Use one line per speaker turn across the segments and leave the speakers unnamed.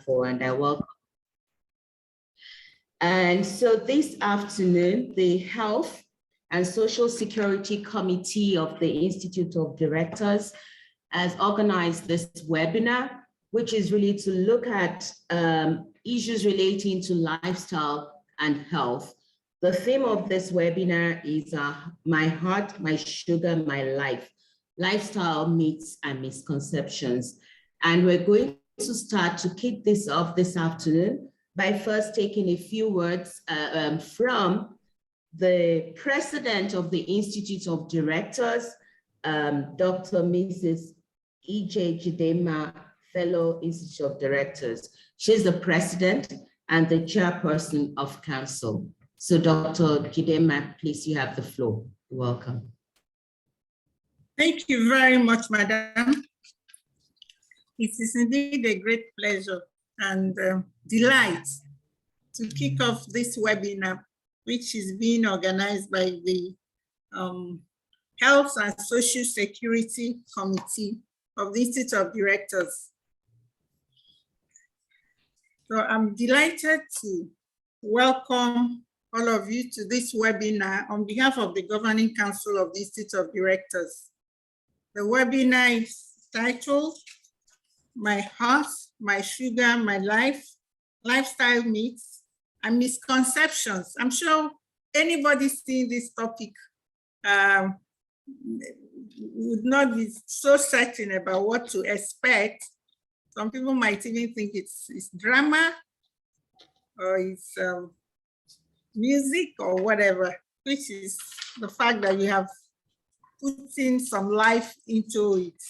for, and I welcome. And so this afternoon, the Health and Social Security Committee of the Institute of Directors has organized this webinar, which is really to look at issues relating to lifestyle and health. The theme of this webinar is My Heart, My Sugar, My Life, Lifestyle Myths and Misconceptions. And we're going to start to kick this off this afternoon by first taking a few words from the president of the Institute of Directors, Dr. Mrs. E.J. Chidema, Fellow Institute of Directors. She's the president and the chairperson of council. So Dr. Chidema, please, you have the floor. Welcome.
Thank you very much, Madam. It is indeed a great pleasure and delight to kick off this webinar, which is being organized by the Health and Social Security Committee of the Institute of Directors. So I'm delighted to welcome all of you to this webinar on behalf of the Governing Council of the Institute of Directors. The webinar is titled, My Heart, My Sugar, My Life, Lifestyle Myths and Misconceptions. I'm sure anybody seeing this topic would not be so certain about what to expect. Some people might even think it's drama or it's music or whatever, which is the fact that you have put in some life into it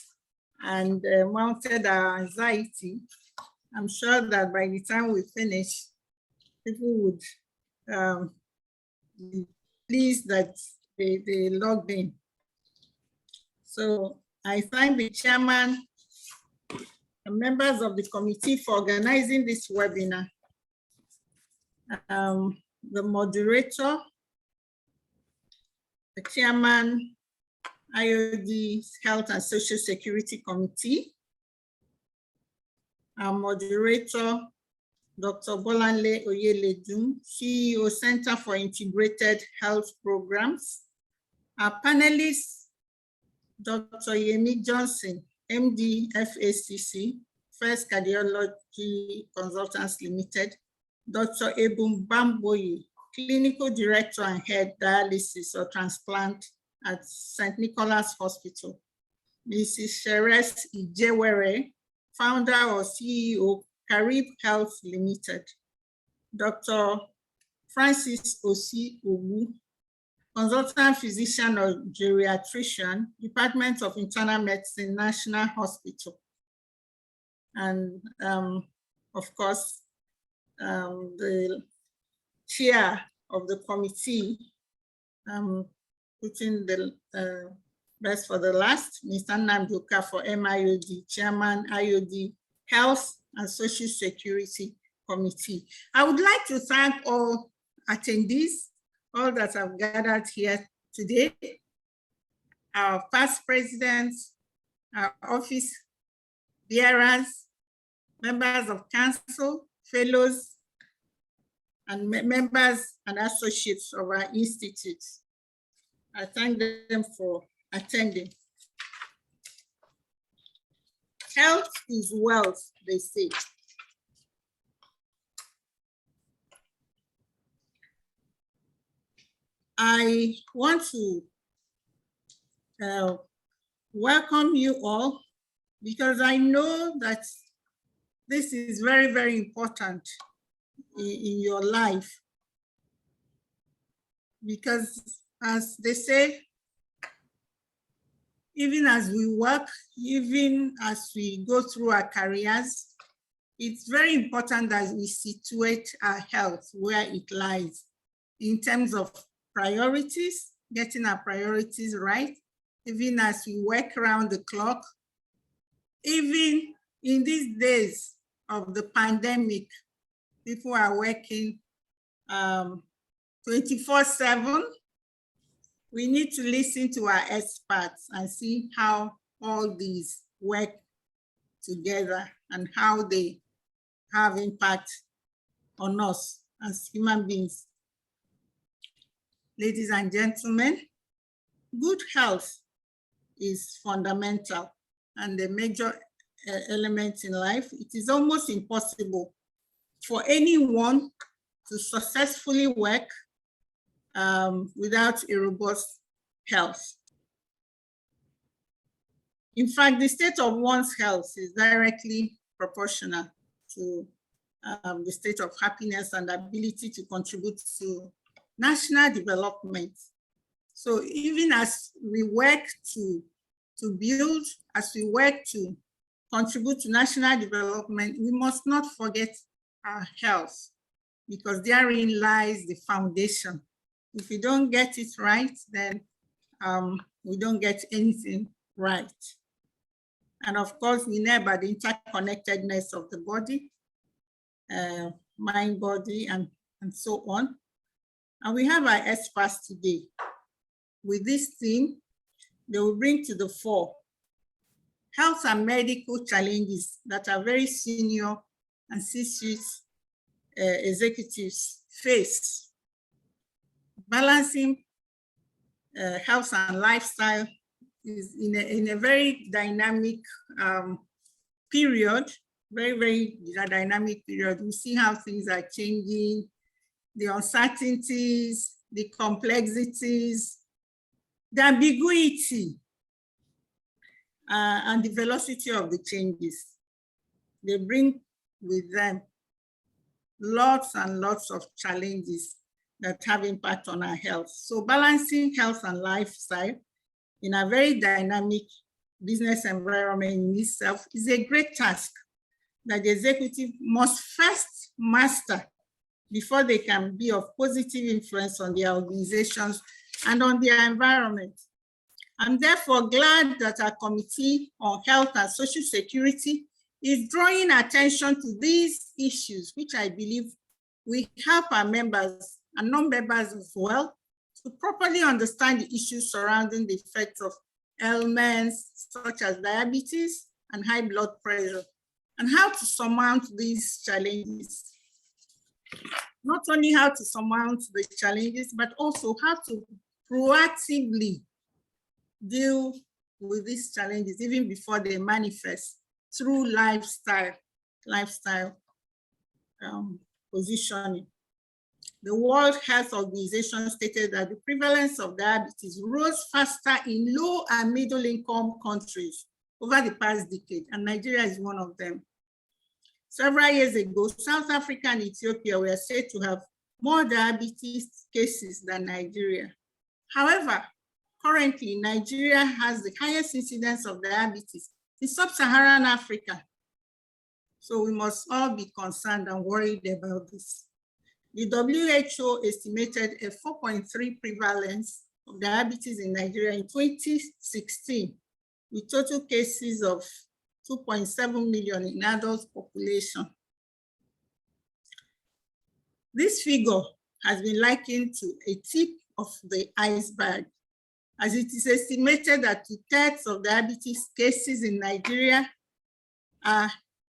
and mounted our anxiety. I'm sure that by the time we finish, people would be pleased that they logged in. So I thank the chairman and members of the committee for organizing this webinar. The moderator, the chairman, IOD Health and Social Security Committee, our moderator, Dr. Bolanle Oyeledun, CEO, Center for Integrated Health Programs, our panelists, Dr. Yemi Johnson, MD, FACC, First Cardiology Consultants Limited, Dr. Ebum Bamboyi, Clinical Director and Head Dialysis or Transplant at St. Nicholas Hospital, Mrs. Sheres Ijewere, Founder or CEO, Carib Health Limited, Dr. Francis Osi Ogu, Consultant Physician or Geriatrician, Department of Internal Medicine, National Hospital. And of course, the chair of the committee, putting the best for the last, Mr. Namdoka for MIOD, Chairman, IOD, Health and Social Security Committee. I would like to thank all attendees, all that have gathered here today, our past presidents, our office bearers, members of council, fellows, and members and associates of our institute. I thank them for attending. Health is wealth, they say. I want to welcome you all because I know that this is very, very important in your life. Because as they say, even as we work, even as we go through our careers, it's very important that we situate our health where it lies in terms of priorities, getting our priorities right, even as we work around the clock, even in these days of the pandemic, people are working 24/7. We need to listen to our experts and see how all these work together and how they have impact on us as human beings. Ladies and gentlemen, good health is fundamental and a major element in life. It is almost impossible for anyone to successfully work without a robust health. In fact, the state of one's health is directly proportional to the state of happiness and ability to contribute to national development. So even as we work to build, as we work to contribute to national development, we must not forget our health, because therein lies the foundation. If we don't get it right, then we don't get anything right. And of course, we know about the interconnectedness of the body, mind, body, and so on. And we have our experts today. With this theme, they will bring to the fore health and medical challenges that are very senior and C-suite executives face. Balancing health and lifestyle is in a very dynamic period, very dynamic period. We see how things are changing, the uncertainties, the complexities, the ambiguity, and the velocity of the changes. They bring with them lots and lots of challenges that have impact on our health. So balancing health and lifestyle in a very dynamic business environment in itself is a great task that the executive must first master before they can be of positive influence on their organizations and on their environment. I'm therefore glad that our Committee on Health and Social Security is drawing attention to these issues, which I believe will help our members and non-members as well to properly understand the issues surrounding the effects of ailments such as diabetes and high blood pressure, and how to surmount these challenges. Not only how to surmount the challenges, but also how to proactively deal with these challenges even before they manifest through lifestyle positioning. The World Health Organization stated that the prevalence of diabetes rose faster in low and middle income countries over the past decade, and Nigeria is one of them. Several years ago, South Africa and Ethiopia were said to have more diabetes cases than Nigeria. However, currently, Nigeria has the highest incidence of diabetes in sub-Saharan Africa. So we must all be concerned and worried about this. The WHO estimated a 4.3 prevalence of diabetes in Nigeria in 2016, with total cases of 2.7 million in adult population. This figure has been likened to a tip of the iceberg, as it is estimated that 2/3 of diabetes cases in Nigeria are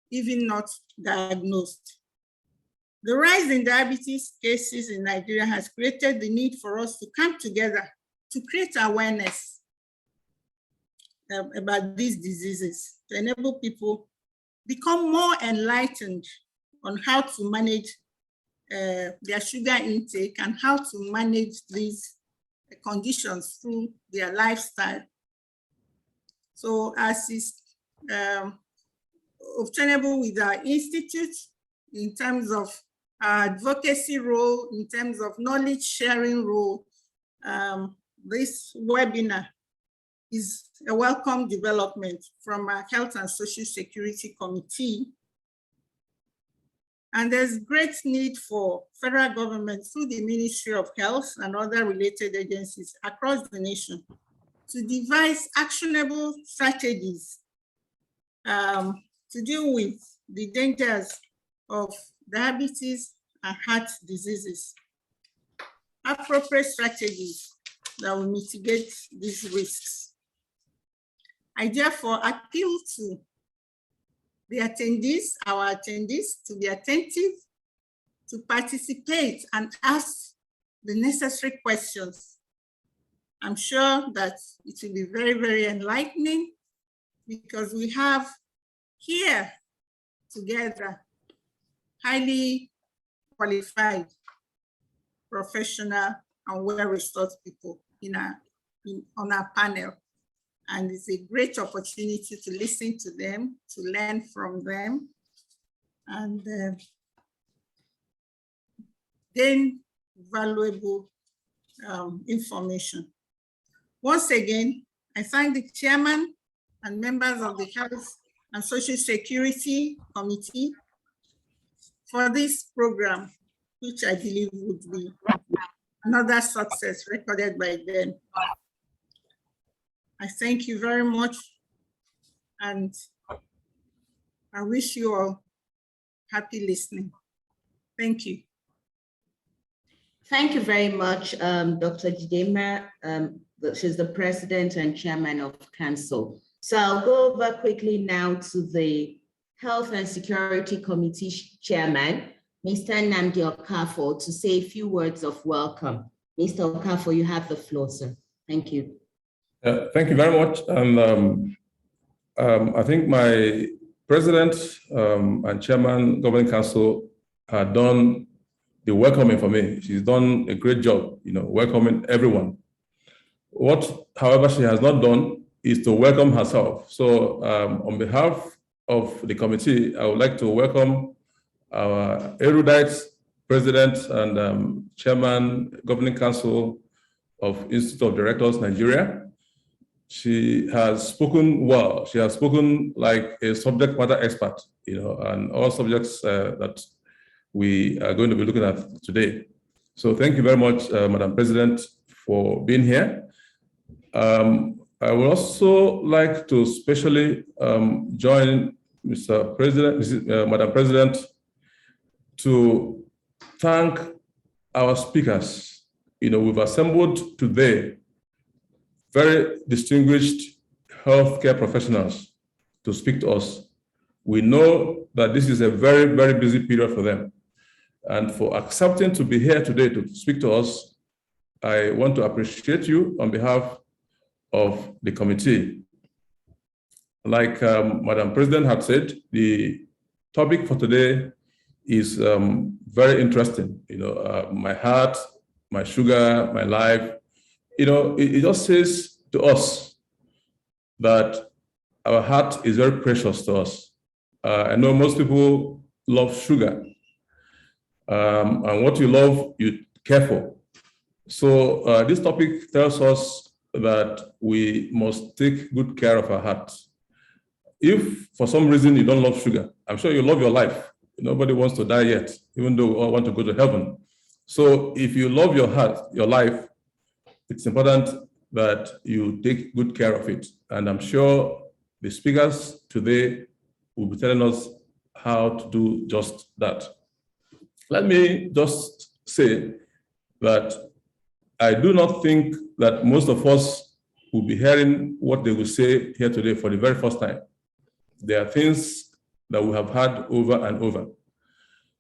even not diagnosed. The rise in diabetes cases in Nigeria has created the need for us to come together to create awareness about these diseases, to enable people become more enlightened on how to manage their sugar intake and how to manage these conditions through their lifestyle. So as is obtainable with our institute in terms of our advocacy role, in terms of knowledge sharing role, this webinar is a welcome development from our Health and Social Security Committee. And there's great need for federal government through the Ministry of Health and other related agencies across the nation to devise actionable strategies to deal with the dangers of diabetes and heart diseases. Appropriate strategies that will mitigate these risks. I therefore appeal to the attendees, our attendees, to be attentive, to participate and ask the necessary questions. I'm sure that it will be very, very enlightening because we have here together highly qualified, professional, and well-resourced people on our panel. And it's a great opportunity to listen to them, to learn from them, and gain valuable information. Once again, I thank the chairman and members of the Health and Social Security Committee for this program, which I believe would be another success recorded by them. I thank you very much, and I wish you all happy listening. Thank you.
Thank you very much, Dr. Jidema. She's the president and chairman of council. So I'll go over quickly now to the Health and Security Committee chairman, Mr. Nnamdi Okafor, to say a few words of welcome. Mr. Okafor, you have the floor, sir. Thank you.
Thank you very much. And I think my president and chairman, governing council, had done the welcoming for me. She's done a great job, welcoming everyone. What, however, she has not done is to welcome herself. So on behalf of the committee, I would like to welcome our erudite president and chairman, governing council of Institute of Directors, Nigeria. She has spoken well. She has spoken like a subject matter expert, and all subjects that we are going to be looking at today. So thank you very much, Madam President, for being here. I would also like to specially join Mr. President, Madam President, to thank our speakers. We've assembled today very distinguished healthcare professionals to speak to us. We know that this is a very, very busy period for them. And for accepting to be here today to speak to us, I want to appreciate you on behalf of the committee. Like Madam President had said, the topic for today is very interesting. My heart, my sugar, my life. It just says to us that our heart is very precious to us. I know most people love sugar. And what you love, you care for. So this topic tells us that we must take good care of our hearts. If for some reason you don't love sugar, I'm sure you love your life. Nobody wants to die yet, even though we all want to go to heaven. So if you love your heart, your life, it's important that you take good care of it. And I'm sure the speakers today will be telling us how to do just that. Let me just say that I do not think that most of us will be hearing what they will say here today for the very first time. There are things that we have heard over and over.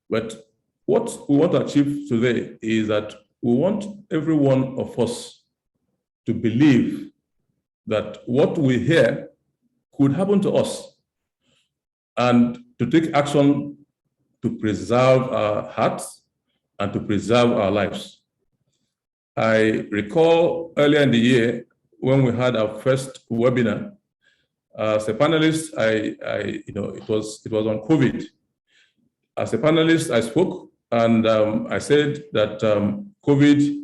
But what we want to achieve today is that we want every one of us to believe that what we hear could happen to us and to take action to preserve our hearts and to preserve our lives. I recall earlier in the year when we had our first webinar, as a panelist, it was on COVID. As a panelist, I spoke and I said that COVID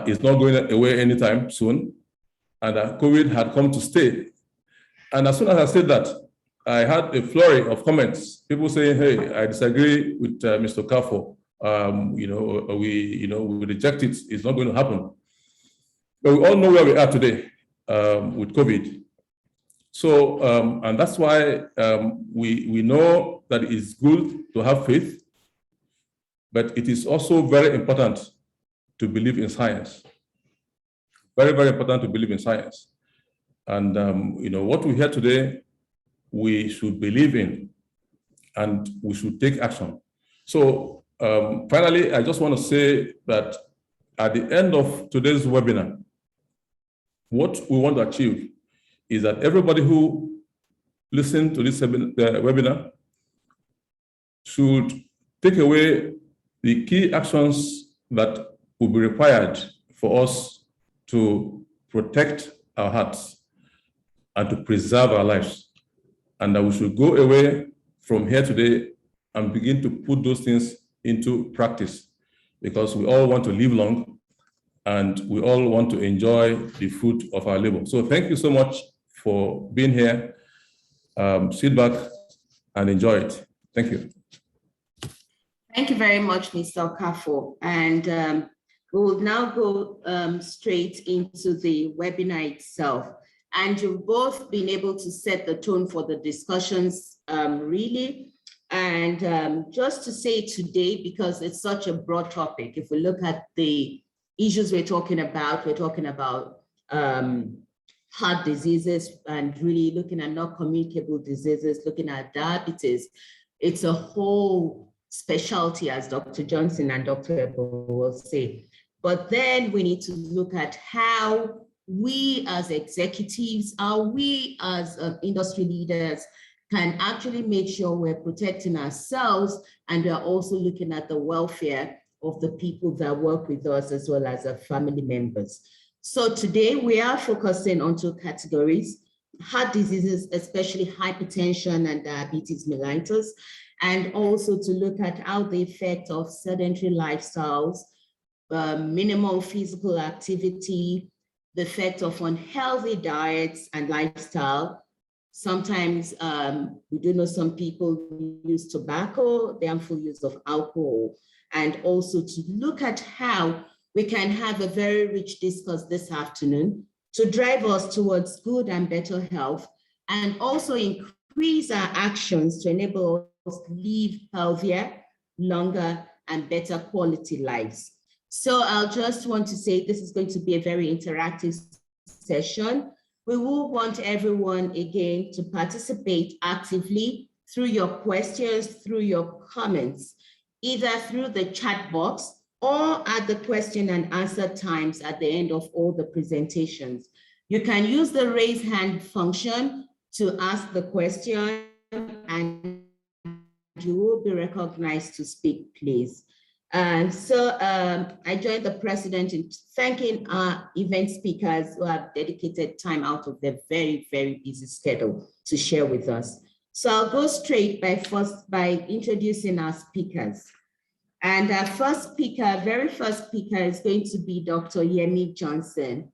is not going away anytime soon, and that COVID had come to stay. And as soon as I said that, I had a flurry of comments. People saying, "Hey, I disagree with Mr. Okafor. We reject it. It's not going to happen." But we all know where we are today with COVID. So, and that's why we know that it is good to have faith, but it is also very important to believe in science. Very, very important to believe in science. And what we hear today we should believe in and we should take action. So finally, I just want to say that at the end of today's webinar, what we want to achieve is that everybody who listened to this webinar should take away the key actions that will be required for us to protect our hearts and to preserve our lives. And that we should go away from here today and begin to put those things into practice, because we all want to live long and we all want to enjoy the fruit of our labor. So thank you so much for being here. Sit back and enjoy it. Thank you.
Thank you very much, Mr. Okafo. And we will now go straight into the webinar itself. And you've both been able to set the tone for the discussions, really. And just to say today, because it's such a broad topic, if we look at the issues we're talking about heart diseases and really looking at non-communicable diseases, looking at diabetes. It's a whole specialty, as Dr. Johnson and Dr. Ebo will say. But then we need to look at how we as executives, how we as industry leaders can actually make sure we're protecting ourselves, and we're also looking at the welfare of the people that work with us as well as our family members. So today we are focusing on two categories: heart diseases, especially hypertension and diabetes mellitus, and also to look at how the effect of sedentary lifestyles, minimal physical activity, the effect of unhealthy diets and lifestyle. Sometimes we do know some people use tobacco, the harmful use of alcohol, and also to look at how we can have a very rich discourse this afternoon to drive us towards good and better health, and also increase our actions to enable us to live healthier, longer, and better quality lives. So I'll just want to say this is going to be a very interactive session. We will want everyone again to participate actively through your questions, through your comments, either through the chat box or at the question and answer times at the end of all the presentations. You can use the raise hand function to ask the question, and you will be recognized to speak, please. And so I join the president in thanking our event speakers who have dedicated time out of their very, very busy schedule to share with us. So I'll go straight by introducing our speakers. And our very first speaker is going to be Dr. Yemi Johnson.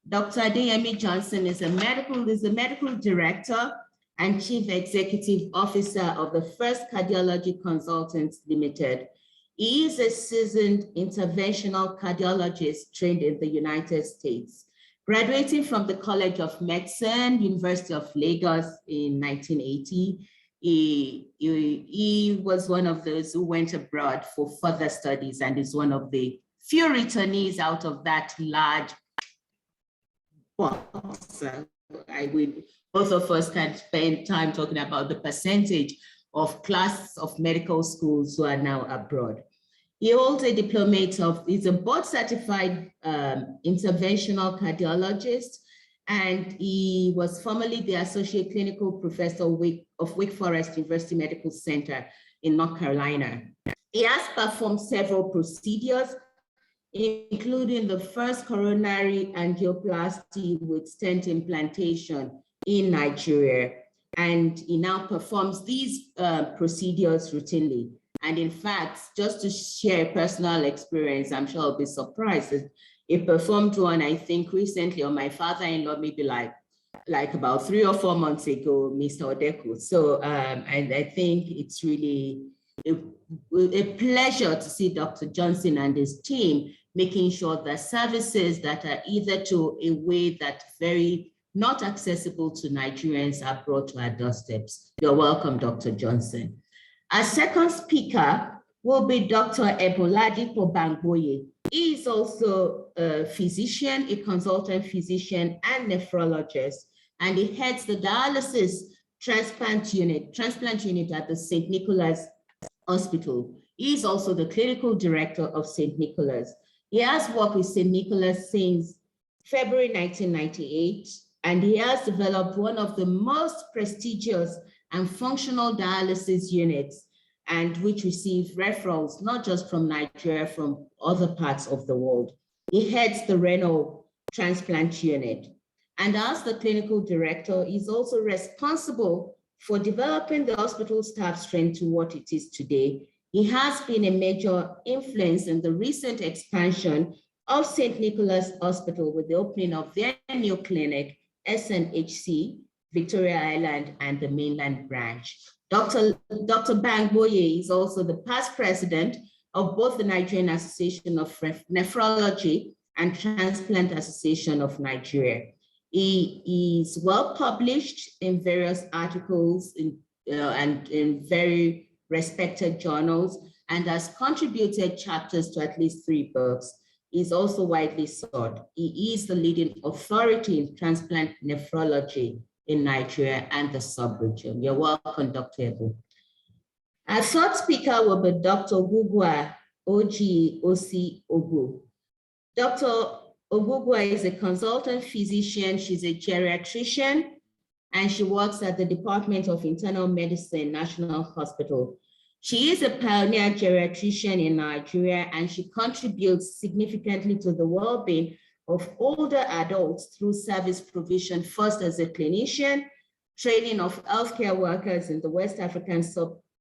Dr. Adeyemi Johnson is a medical director and chief executive officer of the First Cardiology Consultants Limited. He is a seasoned interventional cardiologist trained in the United States. Graduating from the College of Medicine, University of Lagos in 1980, he was one of those who went abroad for further studies and is one of the few returnees out of that large box. Both of us can spend time talking about the percentage of class of medical schools who are now abroad. He holds a diplomate he's a board certified interventional cardiologist, and he was formerly the associate clinical professor of Wake Forest University Medical Center in North Carolina. He has performed several procedures, including the first coronary angioplasty with stent implantation in Nigeria. And he now performs these procedures routinely. And in fact, just to share personal experience, I'm sure I'll be surprised that he performed one, I think, recently on my father-in-law, maybe like about 3 or 4 months ago, Mr. Odeko. So, and I think it's really a pleasure to see Dr. Johnson and his team making sure that services that are either to a way that's very not accessible to Nigerians are brought to our doorsteps. You're welcome, Dr. Johnson. Our second speaker will be Dr. Eboladipo Bangboye. He is also a physician, a consultant physician and nephrologist, and he heads the dialysis transplant unit at the St. Nicholas Hospital. He is also the clinical director of St. Nicholas. He has worked with St. Nicholas since February 1998, and he has developed one of the most prestigious and functional dialysis units, and which receive referrals not just from Nigeria, from other parts of the world. He heads the renal transplant unit. And as the clinical director, he's also responsible for developing the hospital staff strength to what it is today. He has been a major influence in the recent expansion of St. Nicholas Hospital with the opening of their new clinic, SNHC, Victoria Island, and the mainland branch. Dr. Bangboye is also the past president of both the Nigerian Association of Nephrology and Transplant Association of Nigeria. He is well published in various articles and in very respected journals, and has contributed chapters to at least 3 books. He's also widely sought. He is the leading authority in transplant nephrology in Nigeria and the sub-region. You're welcome, Dr. Ebu. Our third speaker will be Dr. Ogugwa Oji Osi Ogu. Dr. Ogugwa is a consultant physician. She's a geriatrician, and she works at the Department of Internal Medicine, National Hospital. She is a pioneer geriatrician in Nigeria, and she contributes significantly to the well-being of older adults through service provision, first as a clinician, training of healthcare workers in the West African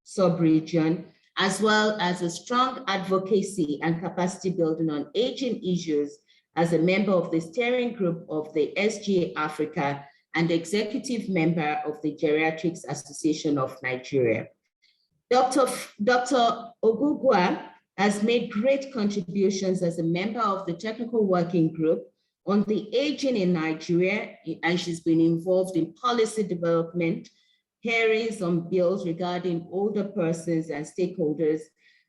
sub-region, as well as a strong advocacy and capacity building on aging issues as a member of the steering group of the SGA Africa and executive member of the Geriatrics Association of Nigeria. Dr. Ogugwa has made great contributions as a member of the technical working group on the aging in Nigeria, and she's been involved in policy development, hearings on bills regarding older persons and stakeholders,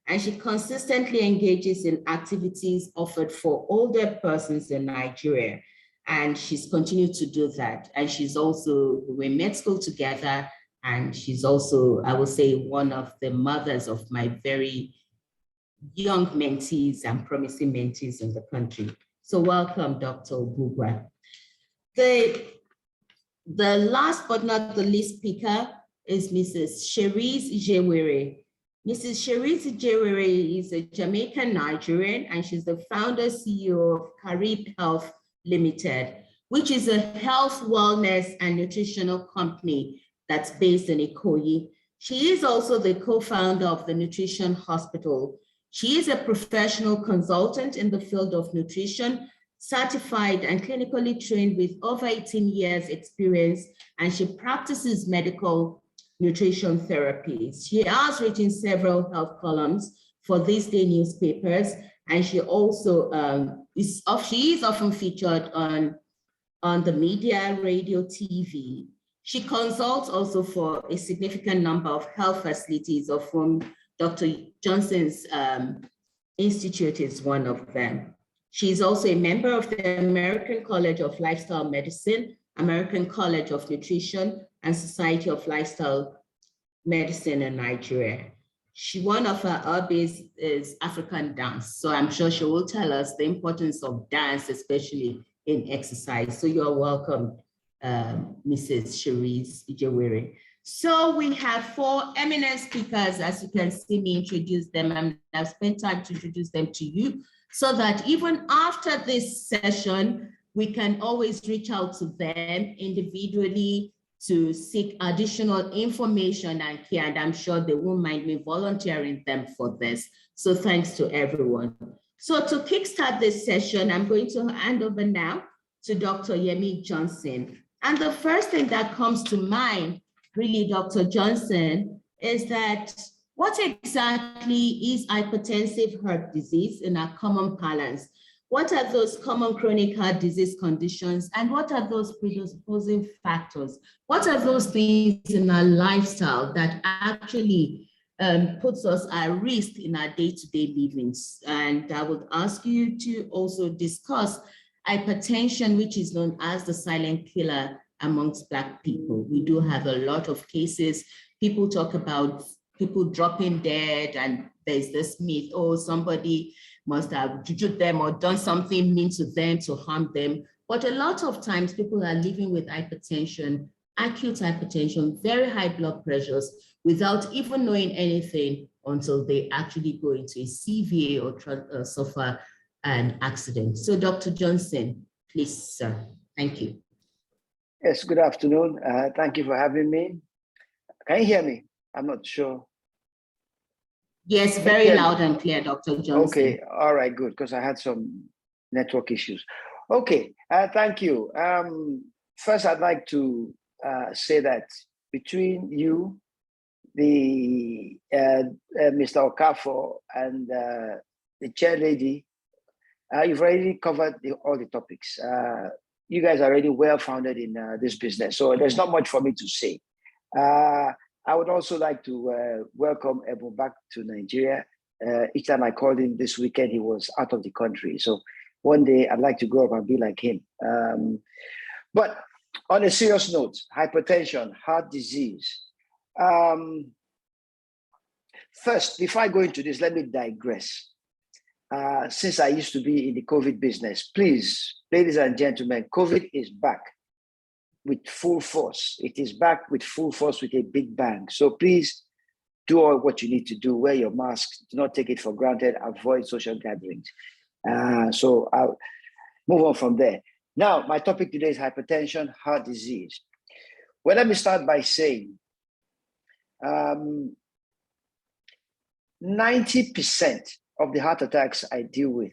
and she consistently engages in activities offered for older persons in Nigeria. And she's continued to do that. And she's also, we met school together, and she's also, I would say, one of the mothers of my very young mentees and promising mentees in the country. So welcome, Dr. Ogugwa. The last but not the least speaker is Mrs. Cherise Jewere. Mrs. Cherise Jewere is a Jamaican Nigerian, and she's the founder CEO of Carib Health Limited, which is a health, wellness, and nutritional company that's based in Ikoyi. She is also the co-founder of the Nutrition Hospital. She is a professional consultant in the field of nutrition, certified and clinically trained with over 18 years experience, and she practices medical nutrition therapies. She has written several health columns for these day newspapers, and she also is often featured on the media, radio, TV. She consults also for a significant number of health facilities, of whom Dr. Johnson's Institute is one of them. She is also a member of the American College of Lifestyle Medicine, American College of Nutrition, and Society of Lifestyle Medicine in Nigeria. One of her hobbies is African dance. So I'm sure she will tell us the importance of dance, especially in exercise. So you're welcome, Mrs. Cherise Ijewere. So we have 4 eminent speakers, as you can see me introduce them, and I've spent time to introduce them to you, so that even after this session, we can always reach out to them individually to seek additional information and care, and I'm sure they won't mind me volunteering them for this. So thanks to everyone. So to kickstart this session, I'm going to hand over now to Dr. Yemi Johnson. And the first thing that comes to mind, really, Dr. Johnson, is that what exactly is hypertensive heart disease in our common parlance? What are those common chronic heart disease conditions, and what are those predisposing factors? What are those things in our lifestyle that actually puts us at risk in our day-to-day livings? And I would ask you to also discuss hypertension, which is known as the silent killer amongst Black people. We do have a lot of cases. People talk about people dropping dead, and there's this myth, oh, somebody must have jujued them or done something mean to them to harm them. But a lot of times people are living with hypertension, acute hypertension, very high blood pressures, without even knowing anything until they actually go into a CVA or suffer an accident. So Dr. Johnson, please, sir. Thank you.
Yes, good afternoon. Thank you for having me. Can you hear me? I'm not sure.
Yes, very loud and clear, Dr. Johnson.
Okay, all right, good, because I had some network issues. Okay, thank you. First, I'd like to say that between you, the Mr. Okafor, and the chair lady, you've already covered all the topics. You guys are already well-founded in this business, so there's not much for me to say. I would also like to welcome Ebu back to Nigeria. Each time I called him this weekend, he was out of the country. So one day I'd like to grow up and be like him. But on a serious note, hypertension, heart disease. First, before I go into this, let me digress. Since I used to be in the COVID business, please, ladies and gentlemen, COVID is back with full force. It is back with full force with a big bang. So please do all what you need to do. Wear your mask. Do not take it for granted. Avoid social gatherings. So I'll move on from there. Now, my topic today is hypertension, heart disease. Well, let me start by saying 90% of the heart attacks I deal with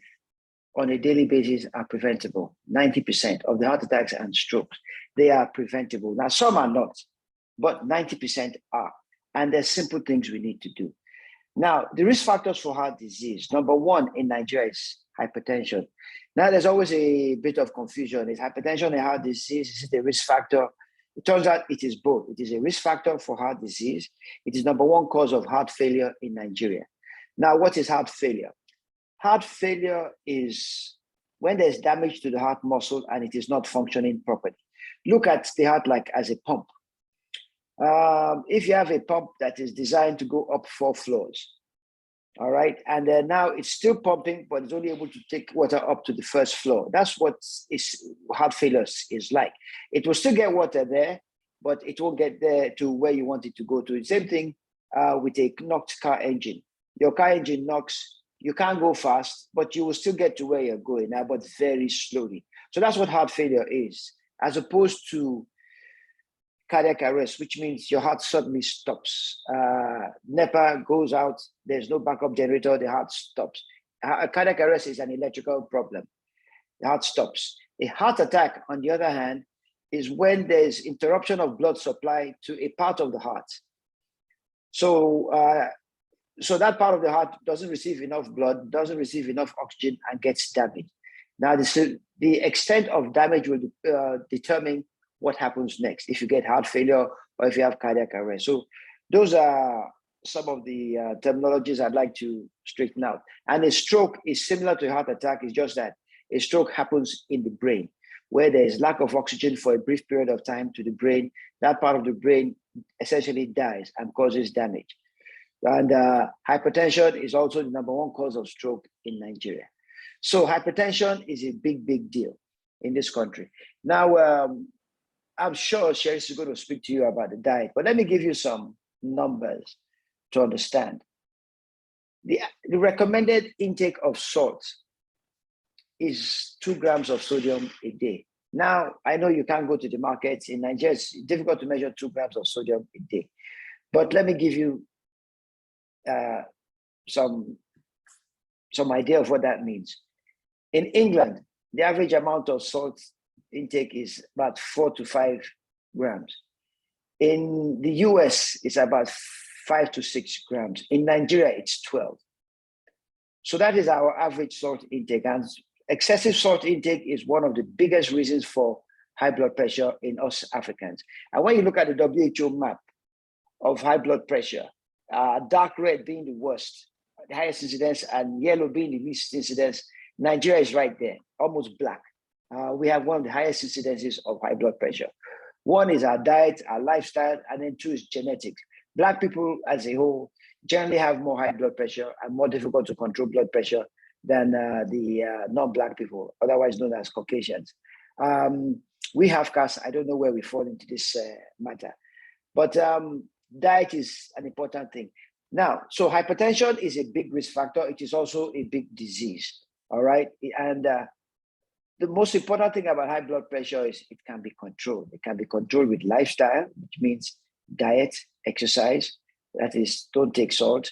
on a daily basis are preventable. 90% of the heart attacks and strokes, they are preventable. Now, some are not, but 90% are. And there's simple things we need to do. Now, the risk factors for heart disease, number one in Nigeria is hypertension. Now, there's always a bit of confusion. Is hypertension a heart disease? Is it a risk factor? It turns out it is both. It is a risk factor for heart disease. It is number one cause of heart failure in Nigeria. Now, what is heart failure? Heart failure is when there's damage to the heart muscle and it is not functioning properly. Look at the heart like as a pump. If you have a pump that is designed to go up 4 floors, all right, and then now it's still pumping, but it's only able to take water up to the 1st floor. That's what heart failure is like. It will still get water there, but it won't get there to where you want it to go to. The same thing with a knocked car engine. Your car engine knocks, you can't go fast, but you will still get to where you're going now, but very slowly. So that's what heart failure is, as opposed to cardiac arrest, which means your heart suddenly stops. NEPA goes out, there's no backup generator, the heart stops. A cardiac arrest is an electrical problem. The heart stops. A heart attack, on the other hand, is when there's interruption of blood supply to a part of the heart. So that part of the heart doesn't receive enough blood, doesn't receive enough oxygen, and gets damaged. Now, the extent of damage will determine what happens next, if you get heart failure or if you have cardiac arrest. So those are some of the terminologies I'd like to straighten out. And a stroke is similar to a heart attack. It's just that a stroke happens in the brain, where there is lack of oxygen for a brief period of time to the brain. That part of the brain essentially dies and causes damage. And hypertension is also the number one cause of stroke in Nigeria. So hypertension is a big, big deal in this country. Now, I'm sure Sheris is going to speak to you about the diet, but let me give you some numbers to understand. The recommended intake of salt is 2 grams of sodium a day. Now, I know you can't go to the markets. In Nigeria, it's difficult to measure 2 grams of sodium a day. But let me give you some idea of what that means. In England, the average amount of salt intake is about 4 to 5 grams. In the US, it's about 5 to 6 grams. In Nigeria, it's 12. So that is our average salt intake. And excessive salt intake is one of the biggest reasons for high blood pressure in us Africans. And when you look at the WHO map of high blood pressure, dark red being the worst, the highest incidence, and yellow being the least incidence, Nigeria is right there, almost black. We have one of the highest incidences of high blood pressure. One is our diet, our lifestyle, and then two is genetics. Black people as a whole generally have more high blood pressure and more difficult to control blood pressure than the non-Black people, otherwise known as Caucasians. We have caste. I don't know where we fall into this matter, but diet is an important thing. Now, so hypertension is a big risk factor. It is also a big disease, all right? And the most important thing about high blood pressure is it can be controlled. It can be controlled with lifestyle, which means diet, exercise, that is, don't take salt.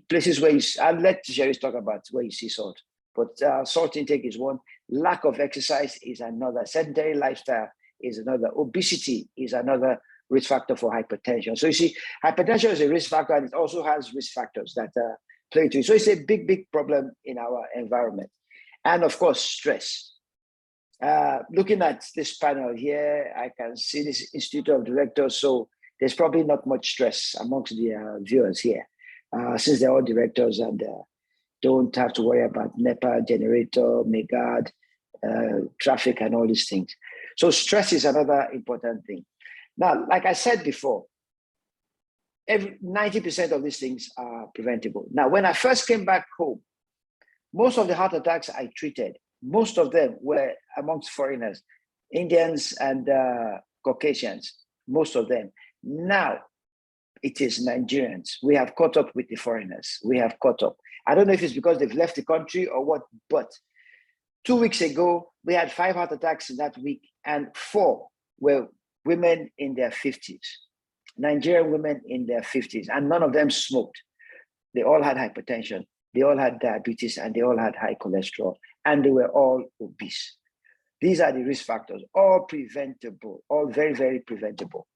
Places where I'll let Sherry talk about where you see salt, but salt intake is one. Lack of exercise is another. Sedentary lifestyle is another. Obesity is another risk factor for hypertension. So you see, hypertension is a risk factor, and it also has risk factors that play into it. So it's a big, big problem in our environment. And of course, stress. Looking at this panel here, I can see this Institute of Directors. So there's probably not much stress amongst the viewers here, since they're all directors and don't have to worry about NEPA, generator, MEGAD, traffic, and all these things. So stress is another important thing. Now, like I said before, 90% of these things are preventable. Now, when I first came back home, most of the heart attacks I treated, most of them were amongst foreigners, Indians and Caucasians, most of them. Now, it is Nigerians. We have caught up with the foreigners. We have caught up. I don't know if it's because they've left the country or what, but 2 weeks ago, we had 5 heart attacks in that week, and 4 were women in their 50s, Nigerian women in their 50s, and none of them smoked. They all had hypertension, they all had diabetes, and they all had high cholesterol, and they were all obese. These are the risk factors, all preventable, all very, very preventable.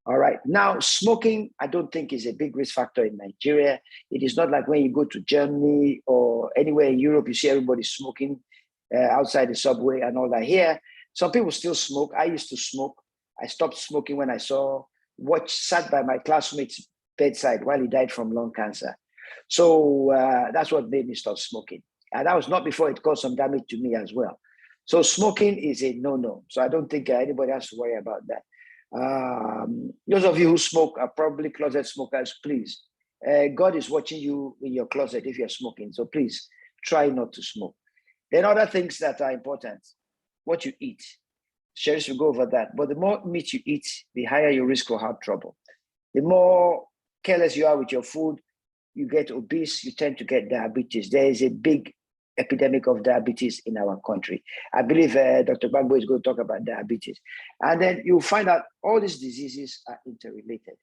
All right, now smoking, I don't think is a big risk factor in Nigeria. It is not like when you go to Germany or anywhere in Europe, you see everybody smoking outside the subway and all that. Here, some people still smoke. I used to smoke. I stopped smoking when I sat by my classmate's bedside while he died from lung cancer. So that's what made me stop smoking. And that was not before it caused some damage to me as well. So smoking is a no-no. So I don't think anybody has to worry about that. Those of you who smoke are probably closet smokers, please. God is watching you in your closet if you're smoking. So please try not to smoke. Then other things that are important, what you eat. Sherry will go over that. But the more meat you eat, the higher your risk for heart trouble. The more careless you are with your food, you get obese, you tend to get diabetes. There is a big epidemic of diabetes in our country. I believe Dr. Bagbo is going to talk about diabetes. And then you'll find out all these diseases are interrelated.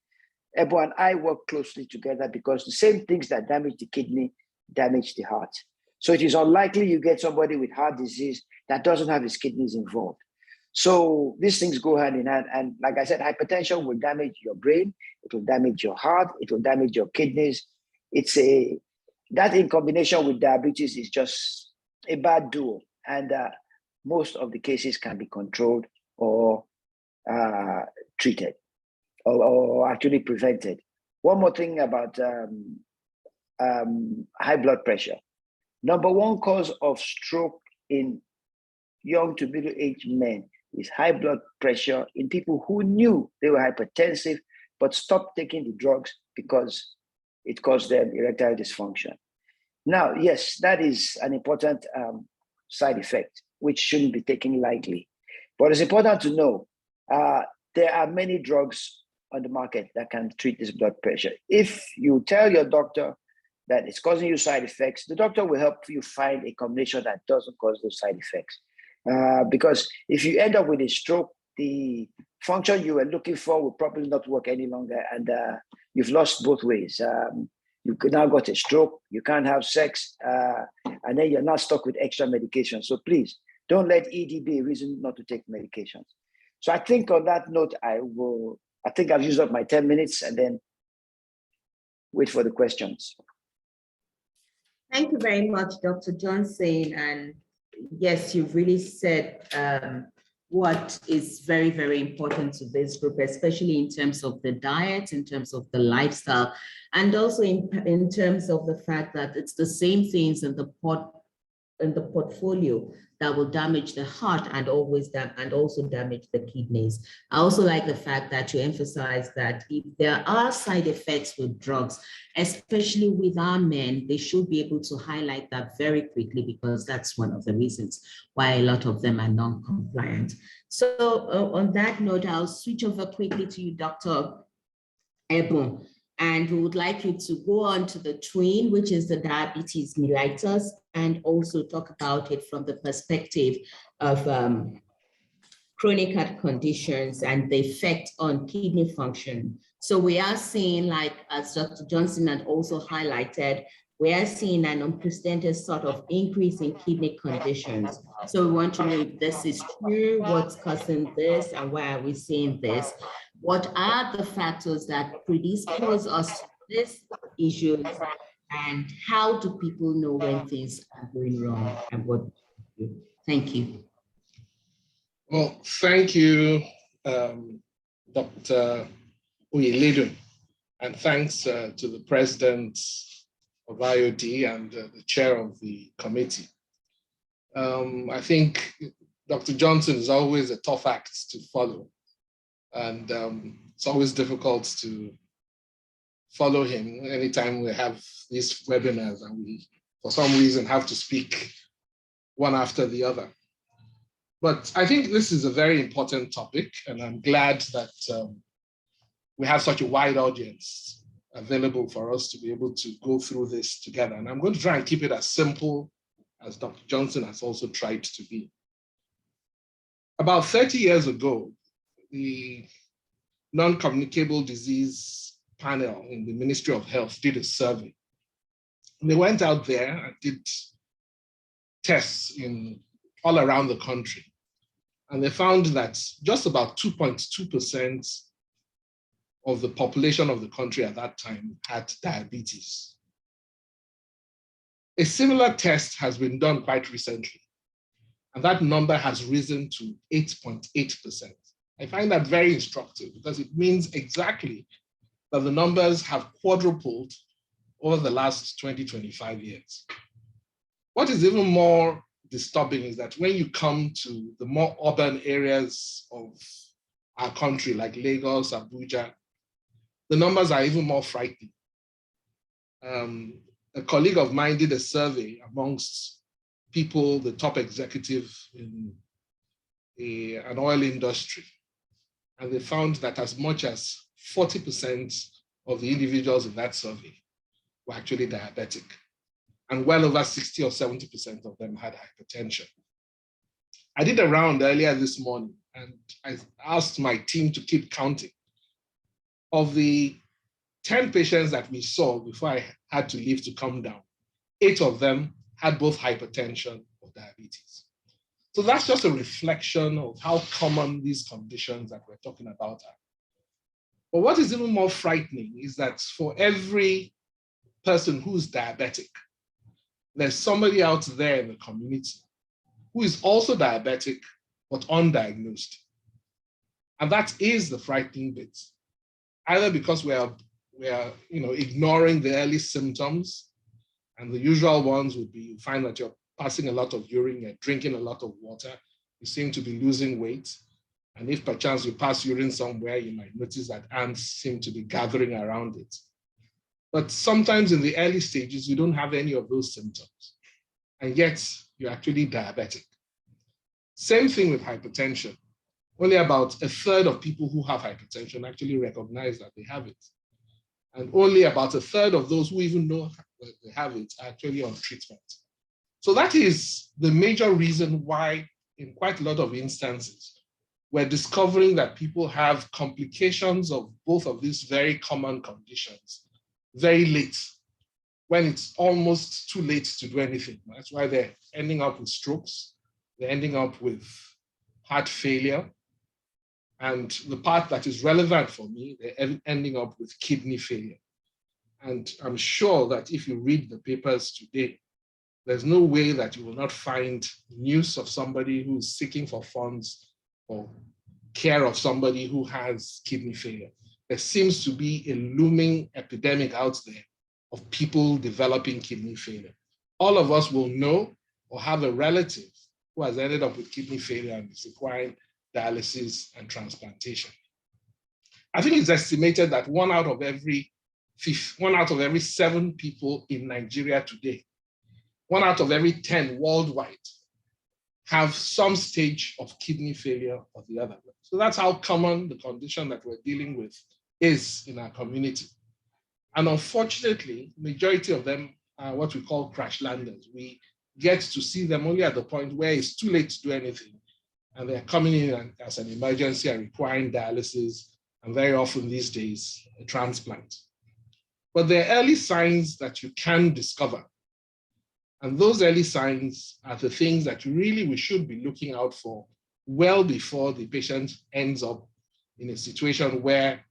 Ebo and I work closely together because the same things that damage the kidney damage the heart. So it is unlikely you get somebody with heart disease that doesn't have his kidneys involved. So these things go hand in hand. And like I said, hypertension will damage your brain, it will damage your heart, it will damage your kidneys. That in combination with diabetes is just a bad duo. And most of the cases can be controlled or treated or actually prevented. One more thing about high blood pressure. Number 1 cause of stroke in young to middle-aged men is high blood pressure in people who knew they were hypertensive but stopped taking the drugs because it caused them erectile dysfunction. Now, yes, that is an important side effect, which shouldn't be taken lightly. But it's important to know there are many drugs on the market that can treat this blood pressure. If you tell your doctor that it's causing you side effects, the doctor will help you find a combination that doesn't cause those side effects. Because if you end up with a stroke, the function you were looking for will probably not work any longer, and you've lost both ways. You now got a stroke, you can't have sex, and then you're now stuck with extra medication. So please, don't let ED be a reason not to take medications. So I think on that note, I think I've used up my 10 minutes and then wait for the questions.
Thank you very much, Dr. Johnson. And yes, you've really said what is very, very important to this group, especially in terms of the diet, in terms of the lifestyle, and also in terms of the fact that it's the same things in the pot in the portfolio that will damage the heart and also damage the kidneys. I also like the fact that you emphasize that if there are side effects with drugs, especially with our men, they should be able to highlight that very quickly, because that's one of the reasons why a lot of them are non-compliant. So on that note, I'll switch over quickly to you, Dr. Ebon, and we would like you to go on to the twin, which is the diabetes mellitus, and also talk about it from the perspective of chronic heart conditions and the effect on kidney function. So we are seeing, like as Dr. Johnson had also highlighted, we are seeing an unprecedented sort of increase in kidney conditions. So we want to know if this is true, what's causing this, and why are we seeing this? What are the factors that predispose us to these issues, and how do people know when things are going wrong and what to do? Thank you.
Well, thank you, Dr. Oyeledu, and thanks to the president of IOD and the chair of the committee. I think Dr. Johnson is always a tough act to follow, and it's always difficult to follow him anytime we have these webinars and we, for some reason, have to speak one after the other. But I think this is a very important topic, and I'm glad that we have such a wide audience available for us to be able to go through this together. And I'm going to try and keep it as simple as Dr. Johnson has also tried to be. About 30 years ago, the non-communicable disease panel in the Ministry of Health did a survey. And they went out there and did tests all around the country. And they found that just about 2.2% of the population of the country at that time had diabetes. A similar test has been done quite recently, and that number has risen to 8.8%. I find that very instructive, because it means exactly that the numbers have quadrupled over the last 20, 25 years. What is even more disturbing is that when you come to the more urban areas of our country, like Lagos, Abuja, the numbers are even more frightening. A colleague of mine did a survey amongst people, the top executive in an oil industry, and they found that as much as 40% of the individuals in that survey were actually diabetic, and well over 60 or 70% of them had hypertension. I did a round earlier this morning, and I asked my team to keep counting. Of the 10 patients that we saw before I had to leave to come down, 8 of them had both hypertension or diabetes. So that's just a reflection of how common these conditions that we're talking about are. But what is even more frightening is that for every person who's diabetic, there's somebody out there in the community who is also diabetic, but undiagnosed. And that is the frightening bit. Either because we are ignoring the early symptoms, and the usual ones would be you find that you're passing a lot of urine, you're drinking a lot of water, you seem to be losing weight. And if perchance you pass urine somewhere, you might notice that ants seem to be gathering around it. But sometimes in the early stages, you don't have any of those symptoms, and yet you're actually diabetic. Same thing with hypertension. Only about a third of people who have hypertension actually recognize that they have it. And only about a third of those who even know that they have it are actually on treatment. So that is the major reason why, in quite a lot of instances, we're discovering that people have complications of both of these very common conditions very late, when it's almost too late to do anything. That's why they're ending up with strokes, they're ending up with heart failure, and the part that is relevant for me, they're ending up with kidney failure. And I'm sure that if you read the papers today, there's no way that you will not find news of somebody who's seeking for funds or care of somebody who has kidney failure. There seems to be a looming epidemic out there of people developing kidney failure. All of us will know or have a relative who has ended up with kidney failure and is requiring dialysis and transplantation. I think it's estimated that one out of every 7 people in Nigeria today, 1 out of every 10 worldwide, have some stage of kidney failure or the other. So that's how common the condition that we're dealing with is in our community. And unfortunately, majority of them are what we call crash landers. We get to see them only at the point where it's too late to do anything. And they're coming in as an emergency and requiring dialysis, and very often these days, a transplant. But there are early signs that you can discover. And those early signs are the things that really we should be looking out for well before the patient ends up in a situation where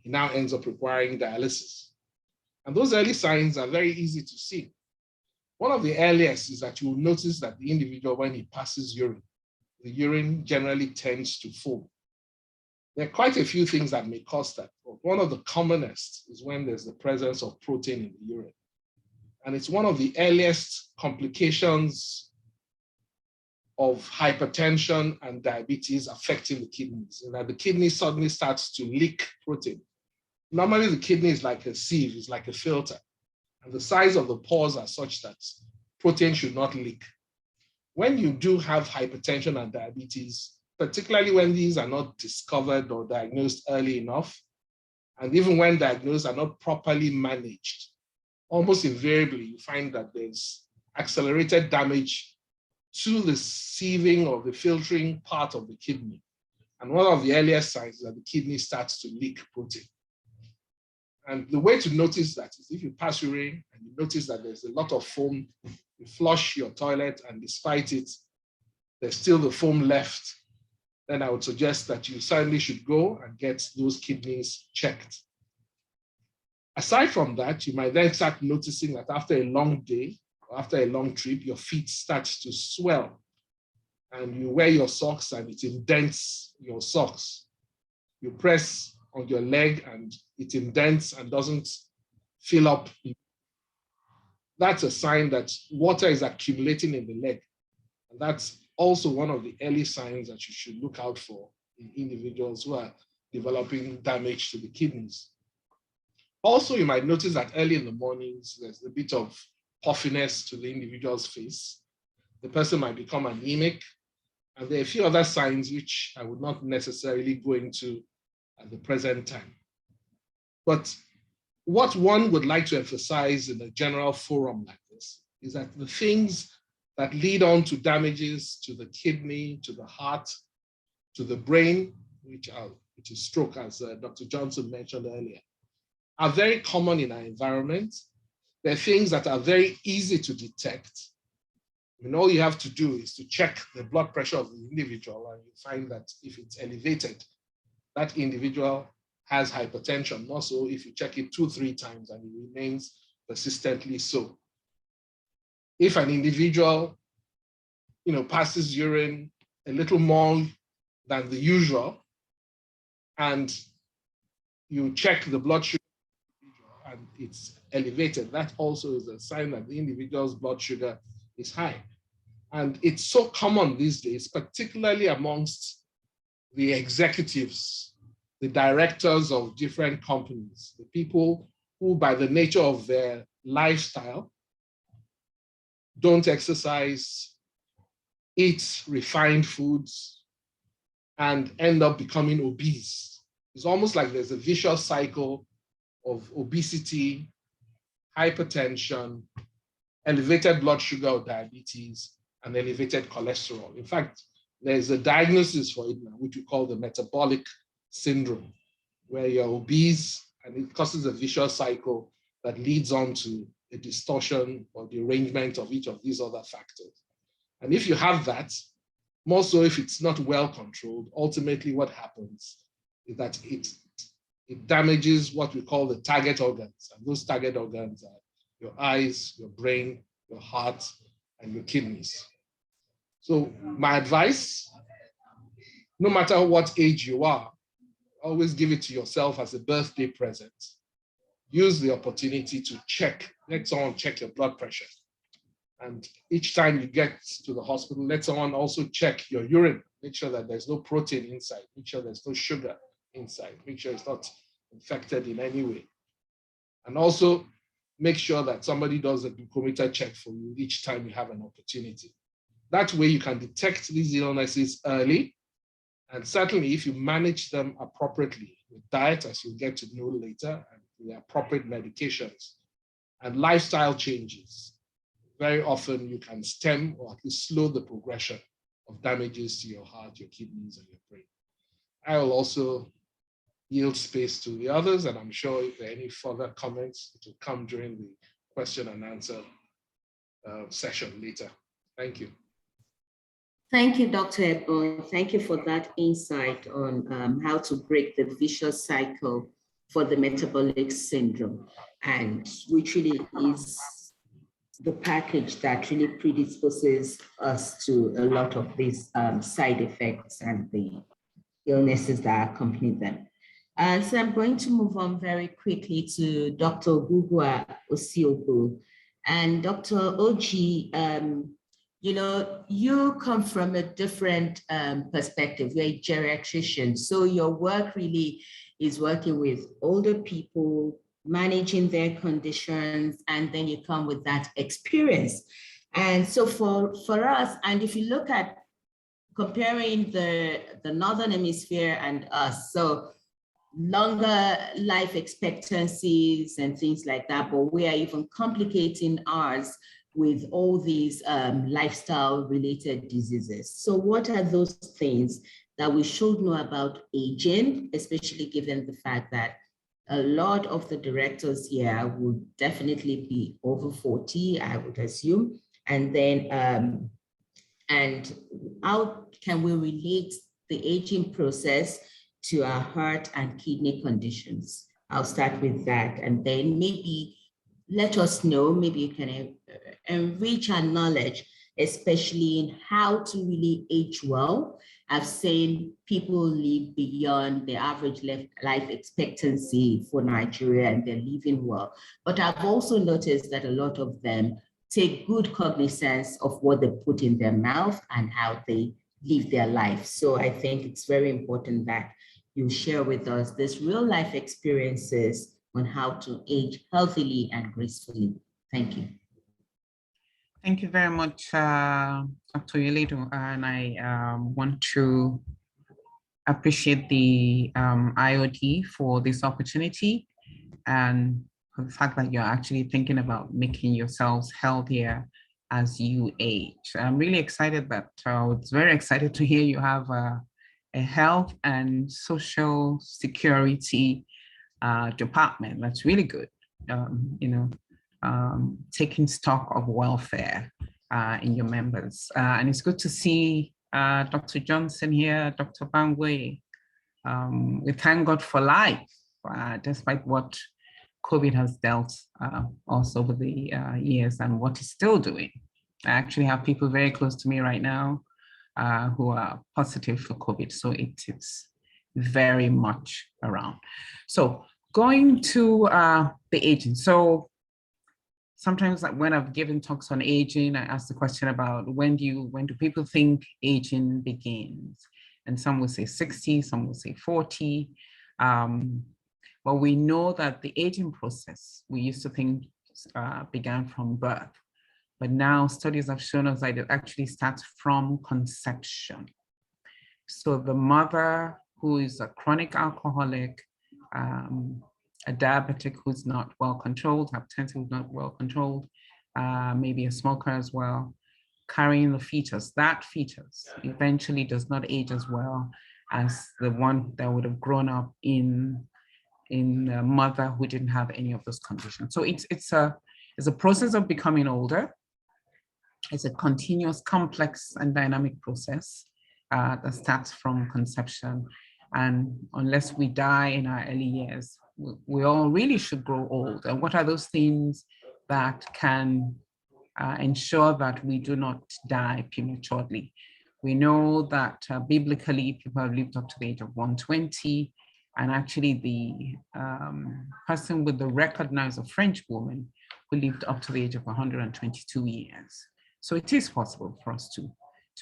he now ends up requiring dialysis. And those early signs are very easy to see. One of the earliest is that you will notice that the individual, when he passes urine, the urine generally tends to foam. There are quite a few things that may cause that. But one of the commonest is when there's the presence of protein in the urine. And it's one of the earliest complications of hypertension and diabetes affecting the kidneys, and that the kidney suddenly starts to leak protein. Normally, the kidney is like a sieve, it's like a filter, and the size of the pores are such that protein should not leak. When you do have hypertension and diabetes, particularly when these are not discovered or diagnosed early enough, and even when diagnosed are not properly managed, almost invariably you find that there's accelerated damage to the sieving or the filtering part of the kidney. And one of the earliest signs is that the kidney starts to leak protein. And the way to notice that is if you pass urine and you notice that there's a lot of foam, you flush your toilet and despite it, there's still the foam left, then I would suggest that you certainly should go and get those kidneys checked. Aside from that, you might then start noticing that after a long day or after a long trip, your feet start to swell and you wear your socks and it indents your socks. You press on your leg and it indents and doesn't fill up. That's a sign that water is accumulating in the leg. And that's also one of the early signs that you should look out for in individuals who are developing damage to the kidneys. Also, you might notice that early in the mornings, there's a bit of puffiness to the individual's face. The person might become anemic. And there are a few other signs which I would not necessarily go into at the present time. But what one would like to emphasize in a general forum like this is that the things that lead on to damages to the kidney, to the heart, to the brain, which is stroke, as Dr. Johnson mentioned earlier, are very common in our environment. They're things that are very easy to detect. I mean, all you have to do is to check the blood pressure of the individual, and you find that if it's elevated, that individual has hypertension. Also, if you check it 2-3 times and it remains persistently so. If an individual, passes urine a little more than the usual, and you check the blood sugar and it's elevated, that also is a sign that the individual's blood sugar is high. And it's so common these days, particularly amongst the executives, the directors of different companies, the people who, by the nature of their lifestyle, don't exercise, eat refined foods, and end up becoming obese. It's almost like there's a vicious cycle of obesity, hypertension, elevated blood sugar or diabetes, and elevated cholesterol. In fact, there's a diagnosis for it now, which we call the metabolic syndrome, where you're obese and it causes a vicious cycle that leads on to a distortion or derangement of each of these other factors. And if you have that, more so if it's not well controlled, ultimately what happens is that it damages what we call the target organs. And those target organs are your eyes, your brain, your heart, and your kidneys. So my advice, no matter what age you are, always give it to yourself as a birthday present. Use the opportunity to check, let someone check your blood pressure. And each time you get to the hospital, let someone also check your urine. Make sure that there's no protein inside. Make sure there's no sugar inside. Make sure it's not infected in any way. And also make sure that somebody does a glucometer check for you each time you have an opportunity. That way you can detect these illnesses early. And certainly if you manage them appropriately with diet, as you'll get to know later, and the appropriate medications and lifestyle changes, very often you can stem or at least slow the progression of damages to your heart, your kidneys, and your brain. I will also yield space to the others, and I'm sure if there are any further comments, it will come during the question and answer session later. Thank you.
Thank you, Dr. Ebon. Thank you for that insight on how to break the vicious cycle for the metabolic syndrome, and which really is the package that really predisposes us to a lot of these side effects and the illnesses that accompany them. So I'm going to move on very quickly to Dr. Ogugua Osiogu. And Dr. Oji, you know, you come from a different perspective. You're a geriatrician. So your work really is working with older people, managing their conditions, and then you come with that experience. And so for us, and if you look at comparing the Northern Hemisphere and us, so longer life expectancies and things like that, but we are even complicating ours with all these lifestyle related diseases. So what are those things that we should know about aging, especially given the fact that a lot of the directors here would definitely be over 40, I would assume. And then, and how can we relate the aging process to our heart and kidney conditions? I'll start with that. And then maybe let us know, maybe you can enrich our knowledge, especially in how to really age well. I've seen people live beyond the average life expectancy for Nigeria, and they're living well. But I've also noticed that a lot of them take good cognizance of what they put in their mouth and how they live their life. So I think it's very important that you share with us this real life experiences on how to age healthily and gracefully. Thank you.
Thank you very much, Dr. Yeledo, and I want to appreciate the IOD for this opportunity and for the fact that you're actually thinking about making yourselves healthier as you age. I'm really excited that, I was very excited to hear you have a health and social security department. That's really good, you know, taking stock of welfare in your members. And it's good to see Dr. Johnson here, Dr. Bangwe. We thank God for life, despite what COVID has dealt us over the years and what it's still doing. I actually have people very close to me right now who are positive for COVID. So it is very much around. So going to the aging. So sometimes when I've given talks on aging, I ask the question about when do people think aging begins? And some will say 60, some will say 40. But we know that the aging process, we used to think began from birth. But now studies have shown us that it actually starts from conception. So the mother who is a chronic alcoholic, a diabetic who's not well controlled, hypertensive who's not well controlled, maybe a smoker as well, carrying the fetus, that fetus eventually does not age as well as the one that would have grown up in a mother who didn't have any of those conditions. So it's a process of becoming older. It's a continuous, complex, and dynamic process that starts from conception. And unless we die in our early years, we all really should grow old. And what are those things that can ensure that we do not die prematurely? We know that biblically, people have lived up to the age of 120. And actually the person with the record now is a French woman who lived up to the age of 122 years. So it is possible for us to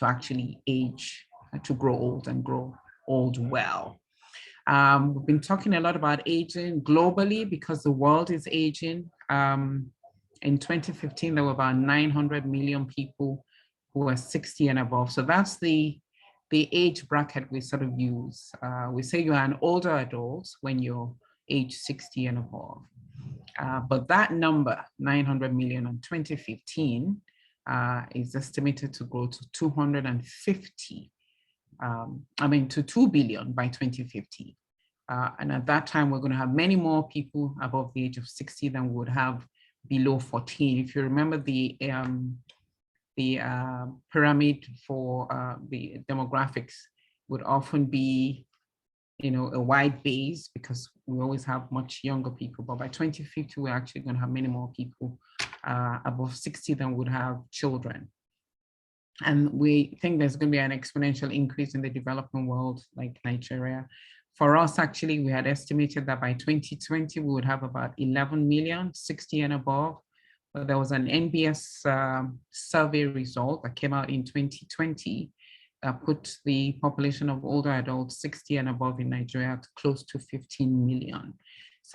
actually age, to grow old and grow old well. We've been talking a lot about aging globally because the world is aging. In 2015, there were about 900 million people who were 60 and above. So that's the age bracket we sort of use. We say you're an older adult when you're age 60 and above. But that number, 900 million in 2015, is estimated to grow to 250, to 2 billion by 2050. And at that time, we're going to have many more people above the age of 60 than we would have below 14. If you remember the pyramid for the demographics would often be, a wide base because we always have much younger people. But by 2050, we're actually going to have many more people above 60 than would have children. And we think there's going to be an exponential increase in the developing world, like Nigeria. For us, actually, we had estimated that by 2020, we would have about 11 million, 60 and above. But there was an NBS survey result that came out in 2020 that put the population of older adults 60 and above in Nigeria to close to 15 million,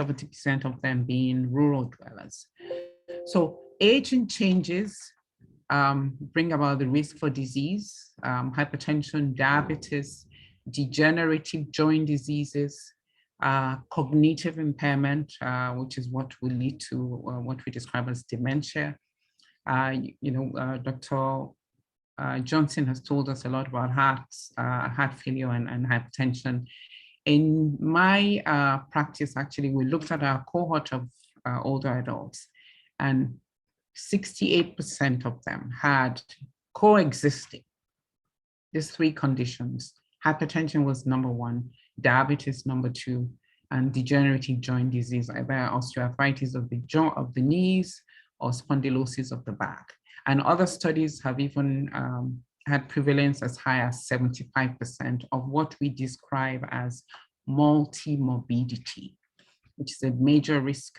70% of them being rural dwellers. So aging changes bring about the risk for disease, hypertension, diabetes, degenerative joint diseases, cognitive impairment, which is what will lead to what we describe as dementia. Dr. Johnson has told us a lot about heart failure and hypertension. In my practice, actually, we looked at our cohort of older adults, and 68% of them had coexisting these three conditions. Hypertension was number one, diabetes number two, and degenerative joint disease, either osteoarthritis of the knees or spondylosis of the back. And other studies have even had prevalence as high as 75% of what we describe as multimorbidity, which is a major risk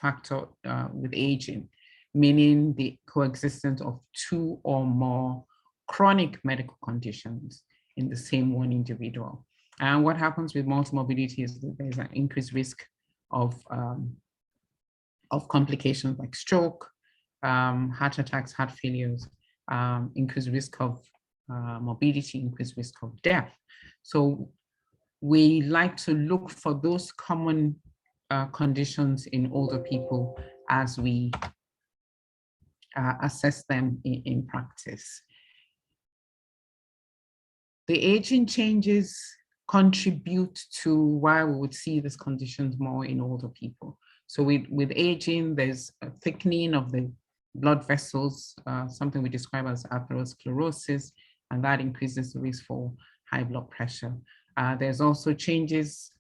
factor with aging, meaning the coexistence of two or more chronic medical conditions in the same one individual. And what happens with multimorbidity is that there's an increased risk of complications like stroke, heart attacks, heart failures, increased risk of morbidity, increased risk of death. So we like to look for those common conditions in older people as we assess them in practice. The aging changes contribute to why we would see these conditions more in older people. So with aging, there's a thickening of the blood vessels, something we describe as atherosclerosis, and that increases the risk for high blood pressure. There's also changes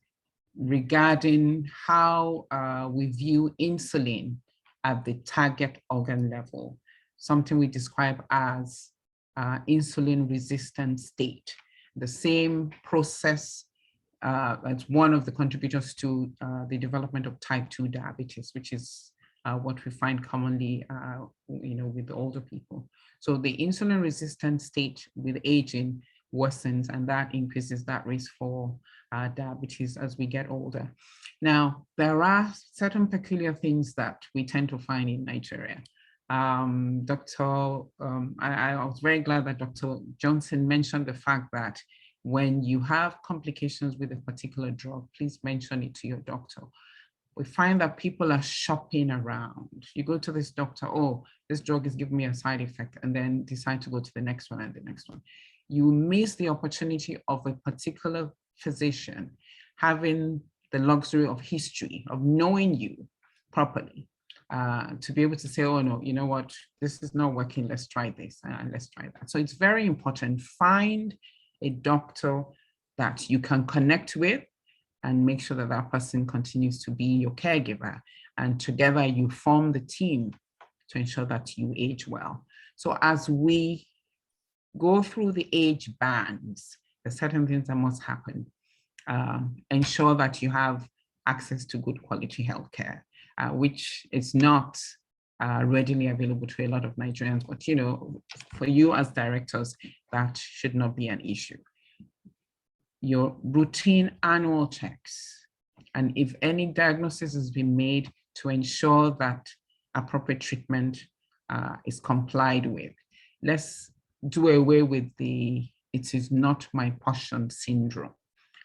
regarding how we view insulin at the target organ level, something we describe as insulin resistant state. The same process as one of the contributors to the development of type 2 diabetes, which is what we find commonly with older people. So the insulin resistant state with aging worsens, and that increases that risk for diabetes as we get older. Now, there are certain peculiar things that we tend to find in Nigeria. I was very glad that Dr. Johnson mentioned the fact that when you have complications with a particular drug, please mention it to your doctor. We find that people are shopping around. You go to this doctor, oh, this drug is giving me a side effect, and then decide to go to the next one and the next one. You miss the opportunity of a particular physician having the luxury of history, of knowing you properly, to be able to say, oh no, you know what, this is not working, let's try this and let's try that. So it's very important. Find a doctor that you can connect with and make sure that that person continues to be your caregiver. And together you form the team to ensure that you age well. So as we go through the age bands, there's certain things that must happen. Ensure that you have access to good quality healthcare, which is not readily available to a lot of Nigerians. But for you as directors, that should not be an issue. Your routine annual checks, and if any diagnosis has been made, to ensure that appropriate treatment is complied with. Let's do away with the "it is not my portion" syndrome.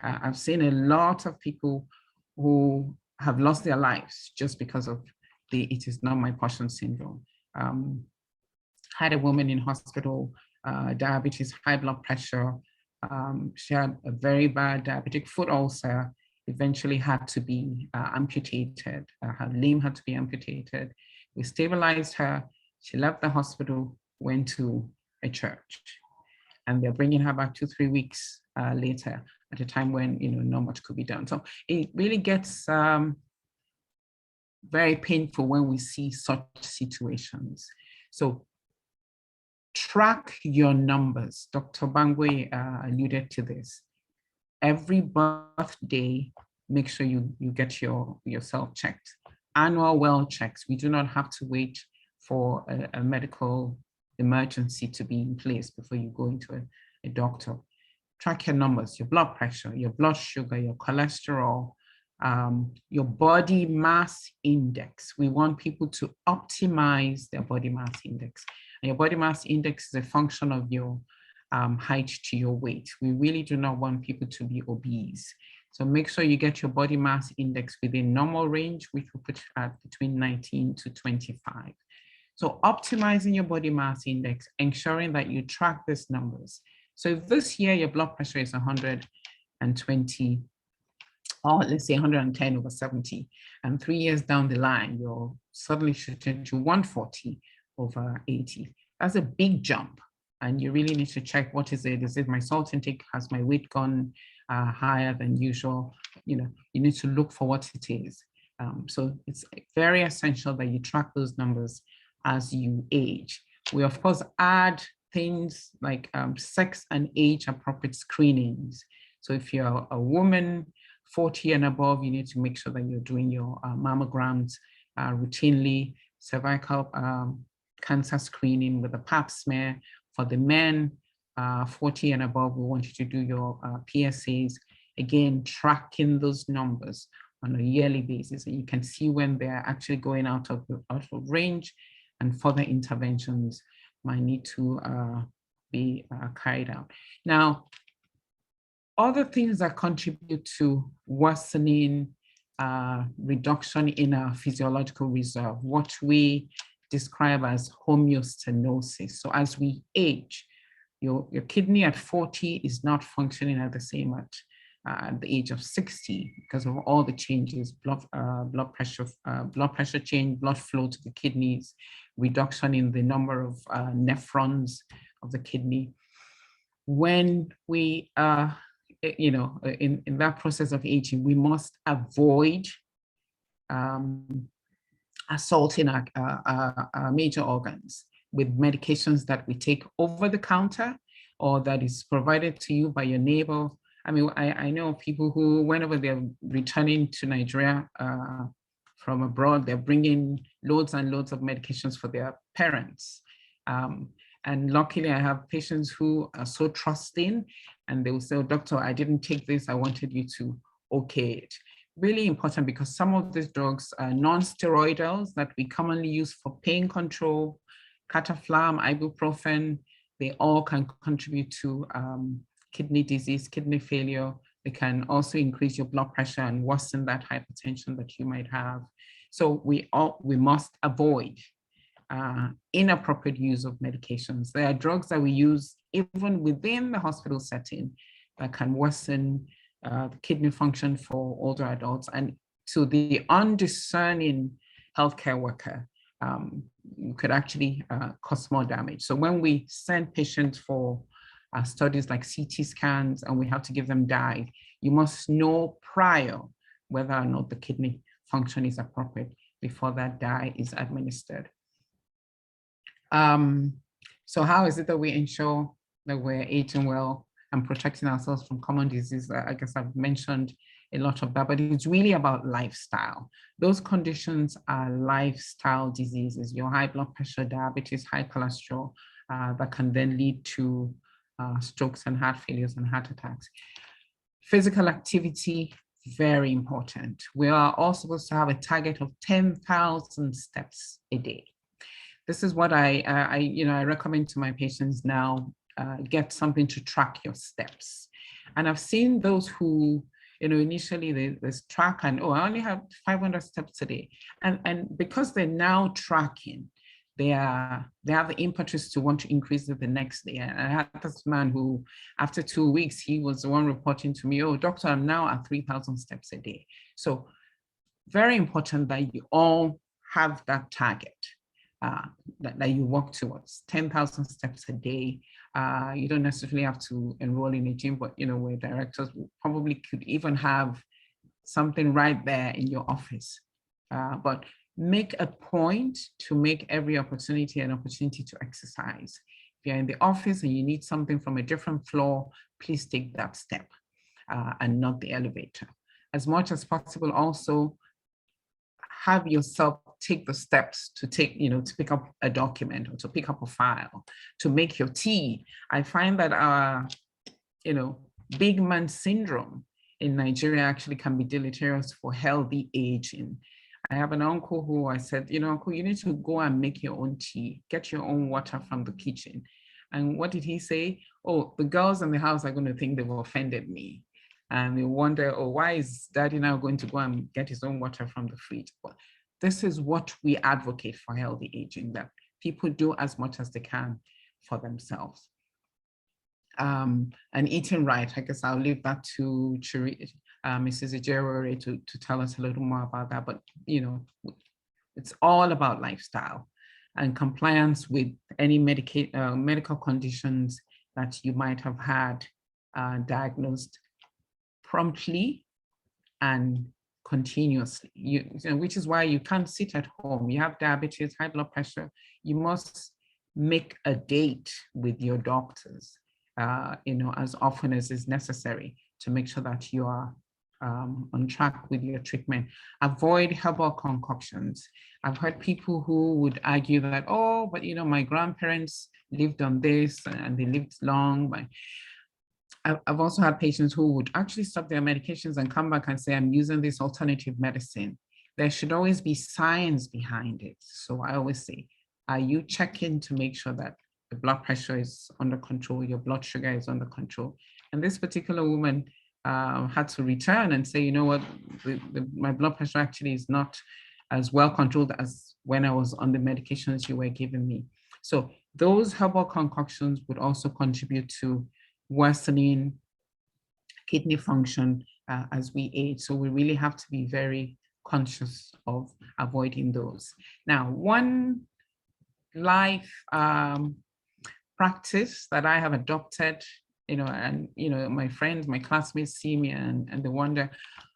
I've seen a lot of people who have lost their lives just because of the "it is not my portion" syndrome. Had a woman in hospital, diabetes, high blood pressure. She had a very bad diabetic foot ulcer, eventually had to be amputated. Her limb had to be amputated. We stabilized her. She left the hospital, went to a church, and they're bringing her back 2-3 weeks later at a time when not much could be done. So it really gets very painful when we see such situations. So track your numbers. Dr. Bangwe alluded to this. Every birthday, make sure you get yourself checked. Annual well checks. We do not have to wait for a medical emergency to be in place before you go into a doctor. Track your numbers, your blood pressure, your blood sugar, your cholesterol, your body mass index. We want people to optimize their body mass index. And your body mass index is a function of your height to your weight. We really do not want people to be obese. So make sure you get your body mass index within normal range, which we put at between 19 to 25. So optimizing your body mass index, ensuring that you track these numbers. So if this year your blood pressure is 120, or let's say 110/70, and 3 years down the line, you're suddenly shooting to 140/80. That's a big jump. And you really need to check, what is it? Is it my salt intake? Has my weight gone higher than usual? You need to look for what it is. So it's very essential that you track those numbers as you age. We of course add things like sex and age appropriate screenings. So if you're a woman 40 and above, you need to make sure that you're doing your mammograms routinely, cervical cancer screening with a pap smear. For the men 40 and above, we want you to do your PSAs. Again, tracking those numbers on a yearly basis, and you can see when they're actually going out of range, and further interventions might need to be carried out. Now, other things that contribute to worsening reduction in our physiological reserve, what we describe as homeostenosis. So as we age, your kidney at 40 is not functioning at the same at the age of 60 because of all the changes, blood pressure change, blood flow to the kidneys, reduction in the number of nephrons of the kidney. When we in that process of aging, we must avoid assaulting our major organs with medications that we take over the counter or that is provided to you by your neighbor. I mean, I know people who, whenever they're returning to Nigeria from abroad, they're bringing loads and loads of medications for their parents. And luckily, I have patients who are so trusting, and they will say, "Oh, doctor, I didn't take this. I wanted you to okay it." Really important, because some of these drugs are non-steroidals that we commonly use for pain control, cataflam, ibuprofen. They all can contribute to kidney disease, kidney failure. They can also increase your blood pressure and worsen that hypertension that you might have. So we must avoid inappropriate use of medications. There are drugs that we use even within the hospital setting that can worsen the kidney function for older adults, and to the undiscerning healthcare worker, you could actually cause more damage. So when we send patients for studies like CT scans and we have to give them dye, you must know prior whether or not the kidney function is appropriate before that dye is administered. So how is it that we ensure that we're aging well and protecting ourselves from common disease? I guess I've mentioned a lot of that, but it's really about lifestyle. Those conditions are lifestyle diseases, your high blood pressure, diabetes, high cholesterol, that can then lead to strokes and heart failures and heart attacks. Physical activity, very important. We are all supposed to have a target of 10,000 steps a day. This is what I recommend to my patients now. Get something to track your steps. And I've seen those who, initially they track and, I only have 500 steps a day. And because they're now tracking, they have the impetus to want to increase it the next day. And I had this man who, after 2 weeks, he was the one reporting to me, "Oh, doctor, I'm now at 3,000 steps a day." So very important that you all have that target that you work towards, 10,000 steps a day. You don't necessarily have to enroll in a gym, but where directors probably could even have something right there in your office. But make a point to make every opportunity an opportunity to exercise. If you're in the office and you need something from a different floor, please take that step and not the elevator. As much as possible, also have yourself take the steps to to pick up a document or to pick up a file, to make your tea. I find that big man syndrome in Nigeria actually can be deleterious for healthy aging. I have an uncle who I said, "Uncle, you need to go and make your own tea, get your own water from the kitchen." And what did he say? "Oh, the girls in the house are going to think they've offended me." And they wonder, "Oh, why is daddy now going to go and get his own water from the fridge?" But this is what we advocate for healthy aging, that people do as much as they can for themselves. And eating right, I guess I'll leave that to Mrs. Ejewere to tell us a little more about that. But, it's all about lifestyle and compliance with any medical conditions that you might have had diagnosed promptly and continuously, which is why you can't sit at home. You have diabetes, high blood pressure, you must make a date with your doctors, as often as is necessary to make sure that you are on track with your treatment. Avoid herbal concoctions. I've heard people who would argue that, "Oh, but my grandparents lived on this and they lived long." I've also had patients who would actually stop their medications and come back and say, "I'm using this alternative medicine." There should always be science behind it. So I always say, are you checking to make sure that the blood pressure is under control, your blood sugar is under control? And this particular woman had to return and say, "You know what, my blood pressure actually is not as well controlled as when I was on the medications you were giving me." So those herbal concoctions would also contribute to worsening kidney function as we age. So we really have to be very conscious of avoiding those. Now, one life practice that I have adopted, and my friends, my classmates see me and they wonder,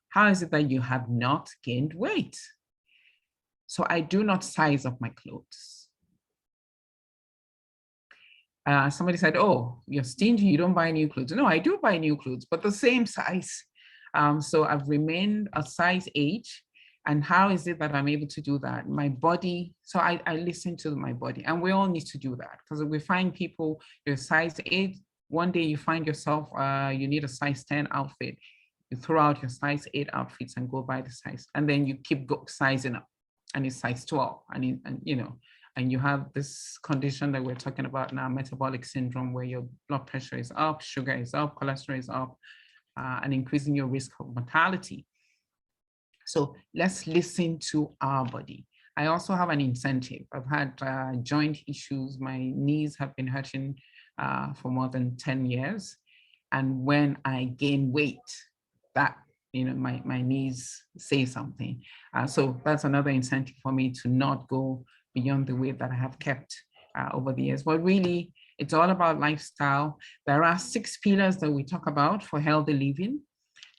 how is it that you have not gained weight? So I do not size up my clothes. Somebody said, "Oh, you're stingy, you don't buy new clothes." No, I do buy new clothes, but the same size. So I've remained a size 8. And how is it that I'm able to do that? My body, so I listen to my body, and we all need to do that, because we find people, you're size 8, one day you find yourself, you need a size 10 outfit. You throw out your size 8 outfits and go buy the size, and then you keep sizing up, and it's size 12, and you have this condition that we're talking about now, metabolic syndrome, where your blood pressure is up, sugar is up, cholesterol is up, and increasing your risk of mortality. So let's listen to our body. I also have an incentive. I've had joint issues. My knees have been hurting for more than 10 years. And when I gain weight, that, my knees say something. So that's another incentive for me to not go beyond the weight that I have kept over the years. But really, it's all about lifestyle. There are 6 pillars that we talk about for healthy living.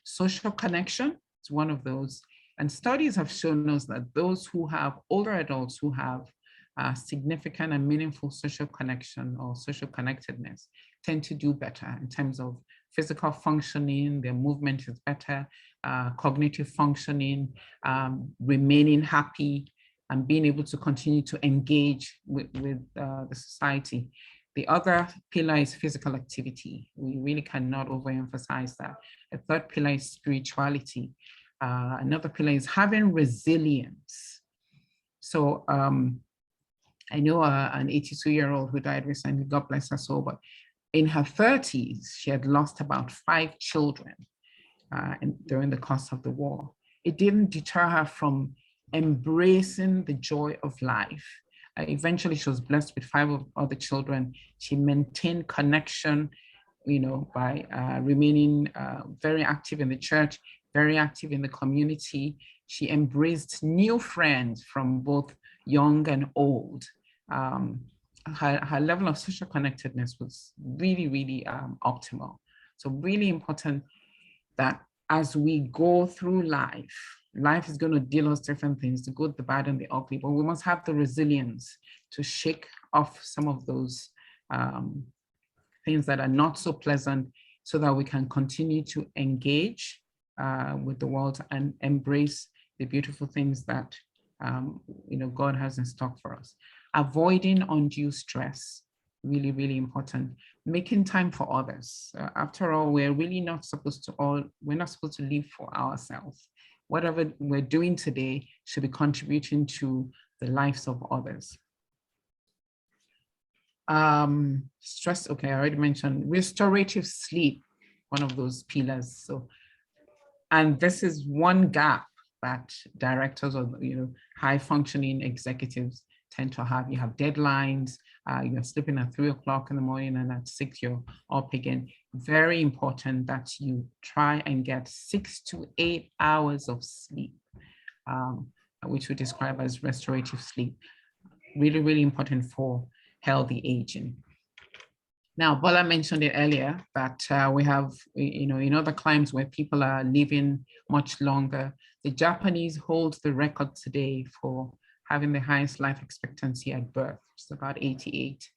Social connection is one of those. And studies have shown us that those who have, older adults who have significant and meaningful social connection or social connectedness tend to do better in terms of physical functioning, their movement is better, cognitive functioning, remaining happy, and being able to continue to engage with the society. The other pillar is physical activity. We really cannot overemphasize that. A third pillar is spirituality. Another pillar is having resilience. So I know an 82-year-old who died recently, God bless her soul, but in her 30s, she had lost about 5 children during the course of the war. It didn't deter her from embracing the joy of life. Eventually, she was blessed with 5 other children. She maintained connection, by remaining very active in the church, very active in the community. She embraced new friends from both young and old. Her level of social connectedness was really, really optimal. So really important that as we go through life is going to deal us different things, the good, the bad, and the ugly, but we must have the resilience to shake off some of those things that are not so pleasant so that we can continue to engage with the world and embrace the beautiful things that God has in stock for us. Avoiding undue stress, really, really important. Making time for others. After all, we're really not supposed to live for ourselves. Whatever we're doing today should be contributing to the lives of others. Stress, okay, I already mentioned restorative sleep, one of those pillars. So, and this is one gap that directors or high functioning executives tend to have. You have deadlines, you're sleeping at 3 o'clock in the morning and at 6 you're up again. Very important that you try and get 6 to 8 hours of sleep, which we describe as restorative sleep. Really, really important for healthy aging. Now, Bola mentioned it earlier that we have, in other climes where people are living much longer, the Japanese hold the record today for having the highest life expectancy at birth. It's about 88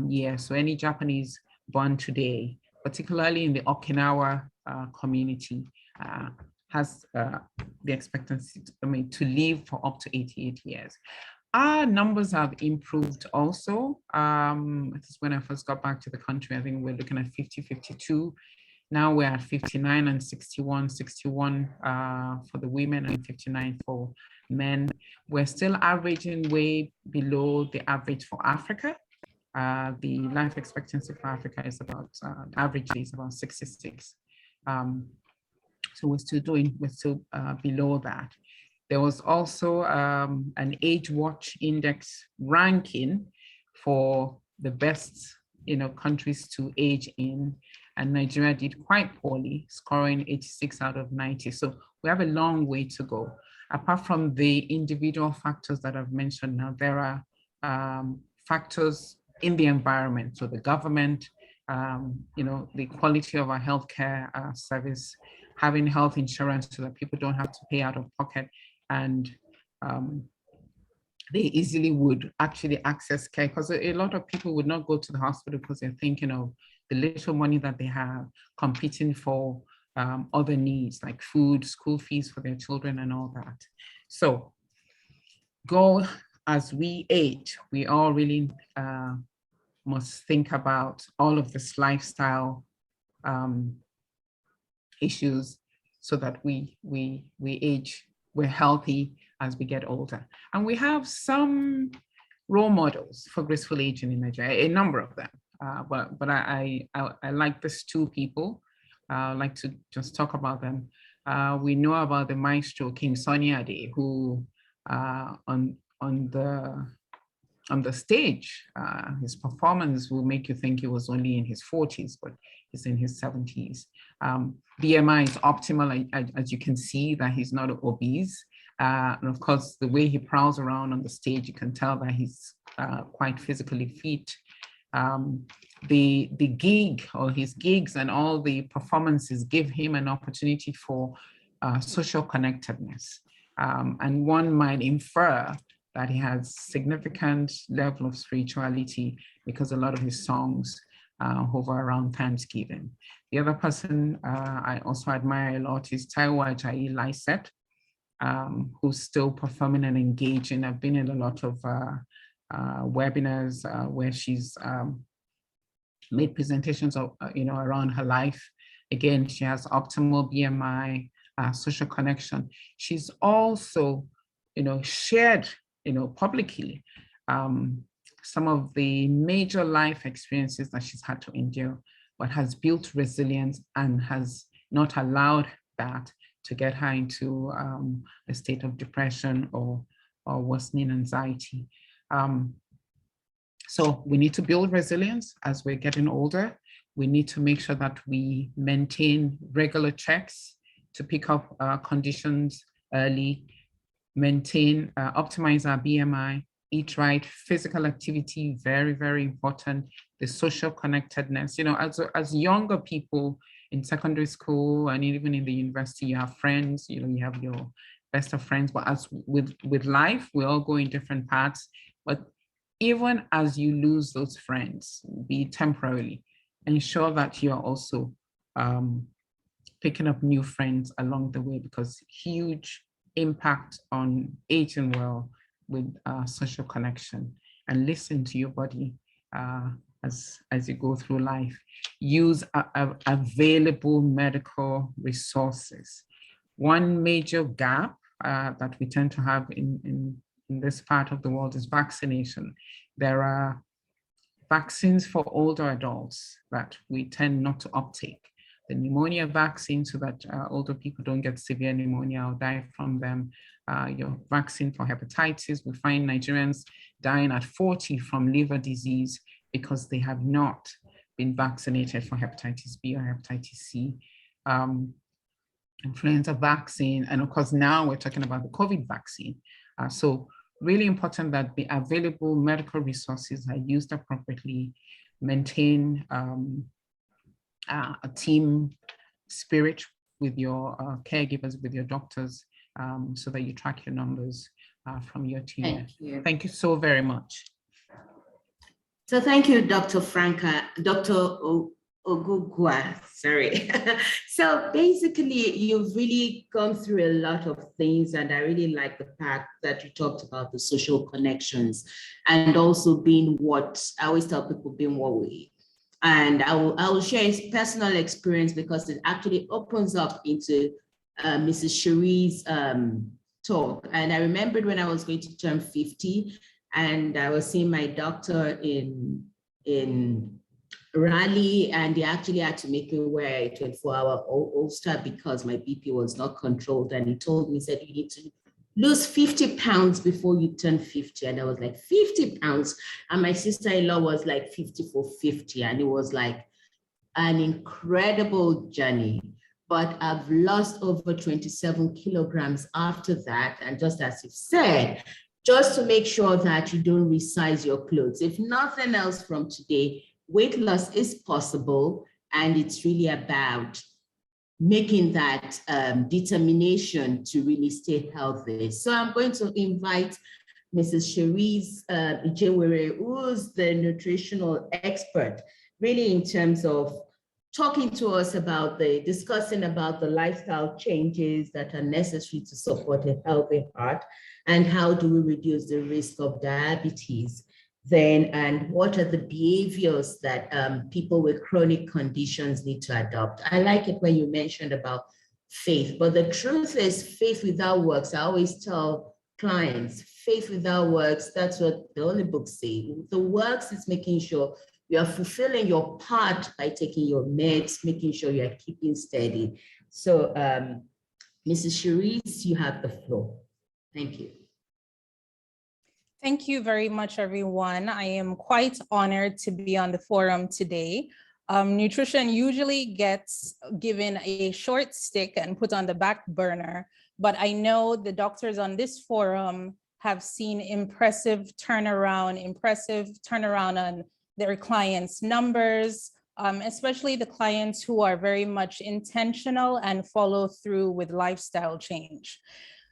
years. So any Japanese born today, particularly in the Okinawa community, has the expectancy to live for up to 88 years. Our numbers have improved also. This is when I first got back to the country. I think we're looking at 50, 52. Now we're at 59 and 61 for the women and 59 for men. We're still averaging way below the average for Africa. The life expectancy for Africa is about, averagely is about 66. So we're still below that. There was also an Age Watch Index ranking for the best countries to age in, and Nigeria did quite poorly, scoring 86 out of 90. So we have a long way to go. Apart from the individual factors that I've mentioned now, there are factors in the environment. So the government, the quality of our healthcare service, having health insurance so that people don't have to pay out of pocket, and they easily would actually access care, because a lot of people would not go to the hospital because they're thinking of the little money that they have competing for other needs like food, school fees for their children and all that. So go as we age, we all really must think about all of this lifestyle issues so that we age, we're healthy as we get older. And we have some role models for graceful aging in Nigeria, a number of them. But I like these 2 people. I'd like to just talk about them. We know about the maestro King Sunny Ade, who on the stage, his performance will make you think he was only in his 40s, but he's in his 70s. BMI is optimal, as you can see that he's not obese. And of course, the way he prowls around on the stage, you can tell that he's quite physically fit. The gig or his gigs and all the performances give him an opportunity for social connectedness. And one might infer that he has significant level of spirituality because a lot of his songs hover around Thanksgiving. The other person I also admire a lot is Taiwo Ajayi Lyset, who's still performing and engaging. I've been in a lot of webinars where she's made presentations of, around her life. Again, she has optimal BMI, social connection. She's also, shared, publicly some of the major life experiences that she's had to endure, but has built resilience and has not allowed that to get her into a state of depression or worsening anxiety. So we need to build resilience as we're getting older. We need to make sure that we maintain regular checks to pick up conditions early, optimize our BMI, eat right, physical activity, very, very important. The social connectedness, as younger people in secondary school and even in the university, you have friends, you have your best of friends, but as with life, we all go in different paths. But even as you lose those friends, be it temporarily, ensure that you're also picking up new friends along the way, because huge impact on aging well with social connection. And listen to your body as you go through life. Use available medical resources. One major gap that we tend to have in this part of the world is vaccination. There are vaccines for older adults that we tend not to uptake. The pneumonia vaccine, so that older people don't get severe pneumonia or die from them. Your vaccine for hepatitis, we find Nigerians dying at 40 from liver disease because they have not been vaccinated for hepatitis B or hepatitis C. Influenza vaccine, and of course now we're talking about the COVID vaccine. So really important that the available medical resources are used appropriately, maintain a team spirit with your caregivers, with your doctors, so that you track your numbers from your team.
Thank you.
Thank you so very much.
So thank you, Dr. Franca, Dr. Ogugwa, sorry. So basically, you've really gone through a lot of things, and I really like the fact that you talked about the social connections and also being what, I always tell people, being what we. And I will share his personal experience because it actually opens up into Mrs. Cherie's talk. And I remembered when I was going to turn 50 and I was seeing my doctor in Raleigh, and they actually had to make me wear a 24-hour holster because my BP was not controlled. And he told me, he said, you need to lose 50 pounds before you turn 50. And I was like, 50 pounds. And my sister-in-law was like 50 for 50. And it was like an incredible journey. But I've lost over 27 kilograms after that. And just as you've said, just to make sure that you don't resize your clothes. If nothing else from today, weight loss is possible, and it's really about making that determination to really stay healthy. So I'm going to invite Mrs. Cherise Ijewere, who's the nutritional expert, really in terms of talking to us about discussing about the lifestyle changes that are necessary to support a healthy heart, and how do we reduce the risk of diabetes then, and what are the behaviors that people with chronic conditions need to adopt. I like it when you mentioned about faith, but the truth is faith without works. I always tell clients, faith without works, that's what the Holy Book says. The works is making sure you are fulfilling your part by taking your meds, making sure you are keeping steady. So Mrs. Cherise, you have the floor. Thank you.
Thank you very much, everyone. I am quite honored to be on the forum today. Nutrition usually gets given a short stick and put on the back burner, but I know the doctors on this forum have seen impressive turnaround on their clients' numbers, especially the clients who are very much intentional and follow through with lifestyle change.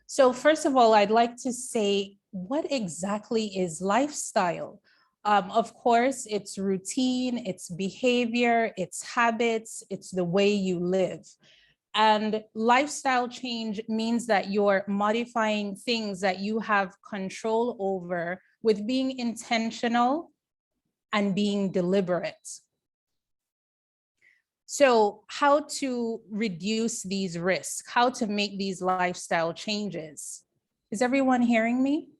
So first of all, I'd like to say, what exactly is lifestyle? Of course, it's routine, it's behavior, it's habits, it's the way you live. And lifestyle change means that you're modifying things that you have control over with being intentional and being deliberate. So how to reduce these risks, how to make these lifestyle changes? Is everyone hearing me?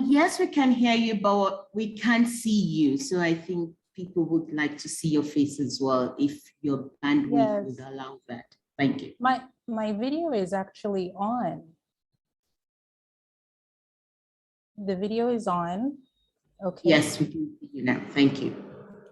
Yes, we can hear you, but we can't see you. So I think people would like to see your face as well, if your bandwidth would allow that. Thank you.
My video is actually on. The video is on. Okay.
Yes, we can see you now. Thank you.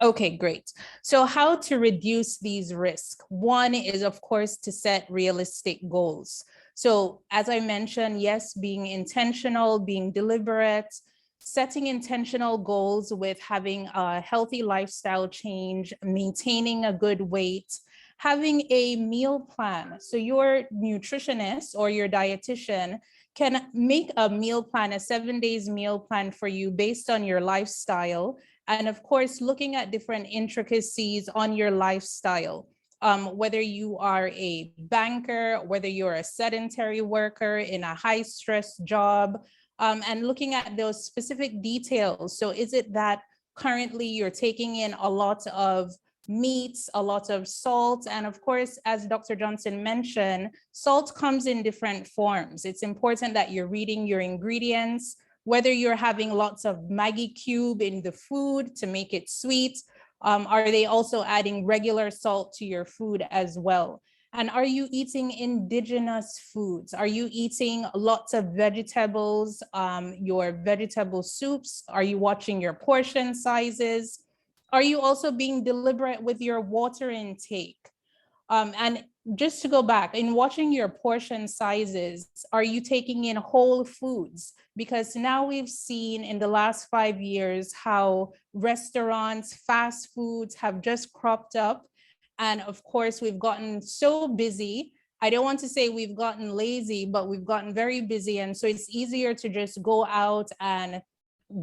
Okay, great. So how to reduce these risks? One is, of course, to set realistic goals. So as I mentioned, yes, being intentional, being deliberate, setting intentional goals with having a healthy lifestyle change, maintaining a good weight, having a meal plan. So your nutritionist or your dietitian can make a meal plan, a 7 days meal plan for you based on your lifestyle. And of course, looking at different intricacies on your lifestyle, whether you are a banker, whether you're a sedentary worker in a high stress job, and looking at those specific details. So is it that currently you're taking in a lot of meats, a lot of salt, and of course, as Dr. Johnson mentioned, salt comes in different forms. It's important that you're reading your ingredients, whether you're having lots of Maggie cube in the food to make it sweet. Are they also adding regular salt to your food as well? And are you eating indigenous foods? Are you eating lots of vegetables, your vegetable soups? Are you watching your portion sizes? Are you also being deliberate with your water intake? And just to go back, in watching your portion sizes, are you taking in whole foods? Because now we've seen in the last 5 years how restaurants, fast foods have just cropped up. And of course, we've gotten so busy. I don't want to say we've gotten lazy, but we've gotten very busy. And so it's easier to just go out and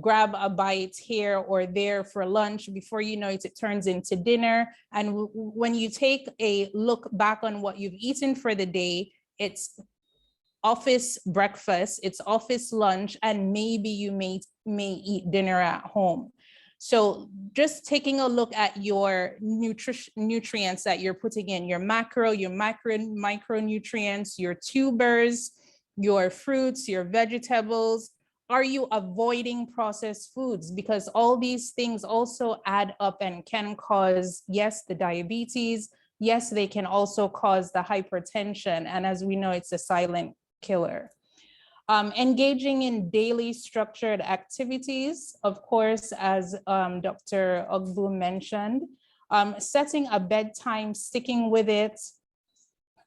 grab a bite here or there for lunch. Before you know it, it turns into dinner. And when you take a look back on what you've eaten for the day, it's office breakfast, it's office lunch, and maybe you may eat dinner at home. So just taking a look at your nutrients that you're putting in, your macro, micronutrients, your tubers, your fruits, your vegetables. Are you avoiding processed foods? Because all these things also add up and can cause, yes, the diabetes. Yes, they can also cause the hypertension. And as we know, it's a silent killer. Engaging in daily structured activities, of course, as Dr. Ogbu mentioned, setting a bedtime, sticking with it.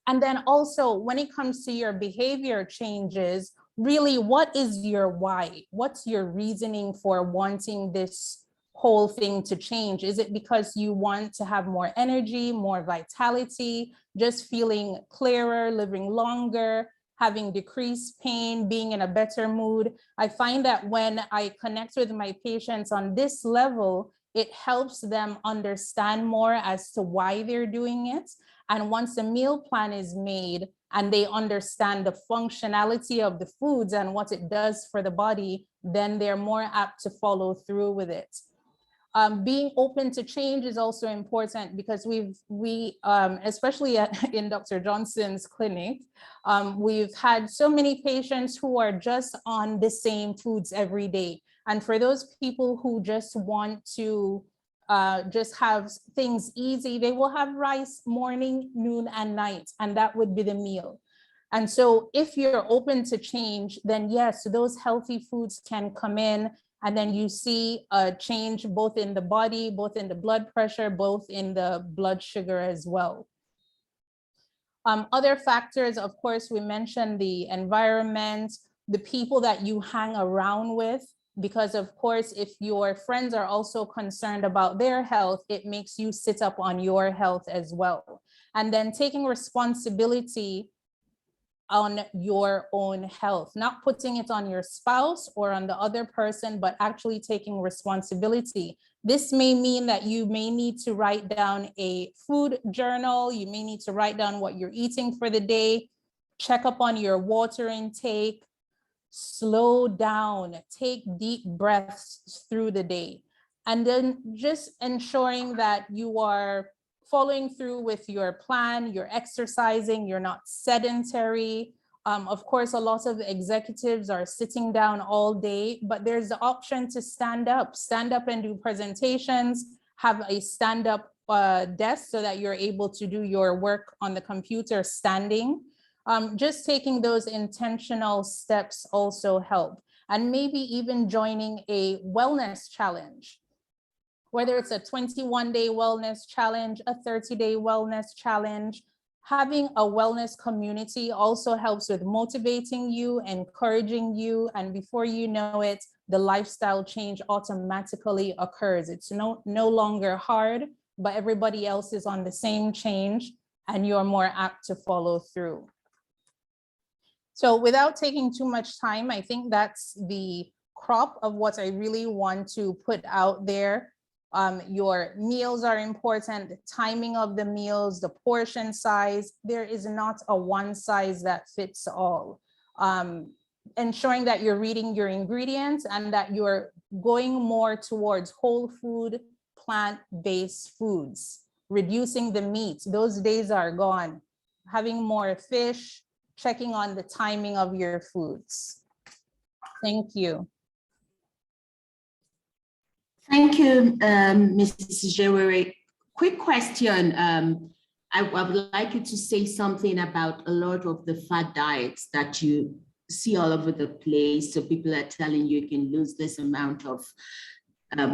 And then also when it comes to your behavior changes, really, what is your why? What's your reasoning for wanting this whole thing to change? Is it because you want to have more energy, more vitality, just feeling clearer, living longer, having decreased pain, being in a better mood? I find that when I connect with my patients on this level, it helps them understand more as to why they're doing it. And once a meal plan is made and they understand the functionality of the foods and what it does for the body, then they're more apt to follow through with it. Being open to change is also important because especially in Dr. Johnson's clinic, we've had so many patients who are just on the same foods every day. And for those people who just want to just have things easy, they will have rice morning, noon, and night, and that would be the meal. And so if you're open to change, then yes, those healthy foods can come in, and then you see a change both in the body, both in the blood pressure, both in the blood sugar as well. Other factors, of course, we mentioned the environment, the people that you hang around with, because of course, if your friends are also concerned about their health, it makes you sit up on your health as well. And then taking responsibility on your own health, not putting it on your spouse or on the other person, but actually taking responsibility. This may mean that you may need to write down a food journal. You may need to write down what you're eating for the day, check up on your water intake, slow down, take deep breaths through the day, and then just ensuring that you are following through with your plan, you're exercising, you're not sedentary. Of course, a lot of executives are sitting down all day, but there's the option to stand up and do presentations, have a stand-up desk so that you're able to do your work on the computer standing. Just taking those intentional steps also help. And maybe even joining a wellness challenge, whether it's a 21-day wellness challenge, a 30-day wellness challenge. Having a wellness community also helps with motivating you, encouraging you, and before you know it, the lifestyle change automatically occurs. It's no longer hard, but everybody else is on the same change and you're more apt to follow through. So without taking too much time, I think that's the crop of what I really want to put out there. Your meals are important, the timing of the meals, the portion size. There is not a one size that fits all. Ensuring that you're reading your ingredients and that you're going more towards whole food, plant-based foods, reducing the meat. Those days are gone. Having more fish, checking on the timing of your foods. Thank you.
Thank you, Mrs. Jewere. Quick question. I would like you to say something about a lot of the fad diets that you see all over the place. So people are telling you can lose this amount of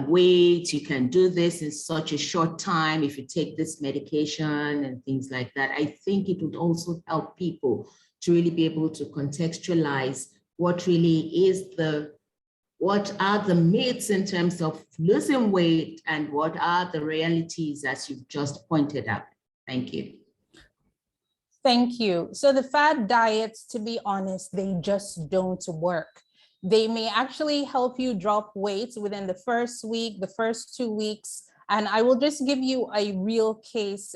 weight, you can do this in such a short time if you take this medication and things like that. I think it would also help people to really be able to contextualize what really is what are the myths in terms of losing weight and what are the realities as you've just pointed out. Thank you.
Thank you. So the fad diets, to be honest, they just don't work. They may actually help you drop weight within the first week, the first 2 weeks. And I will just give you a real case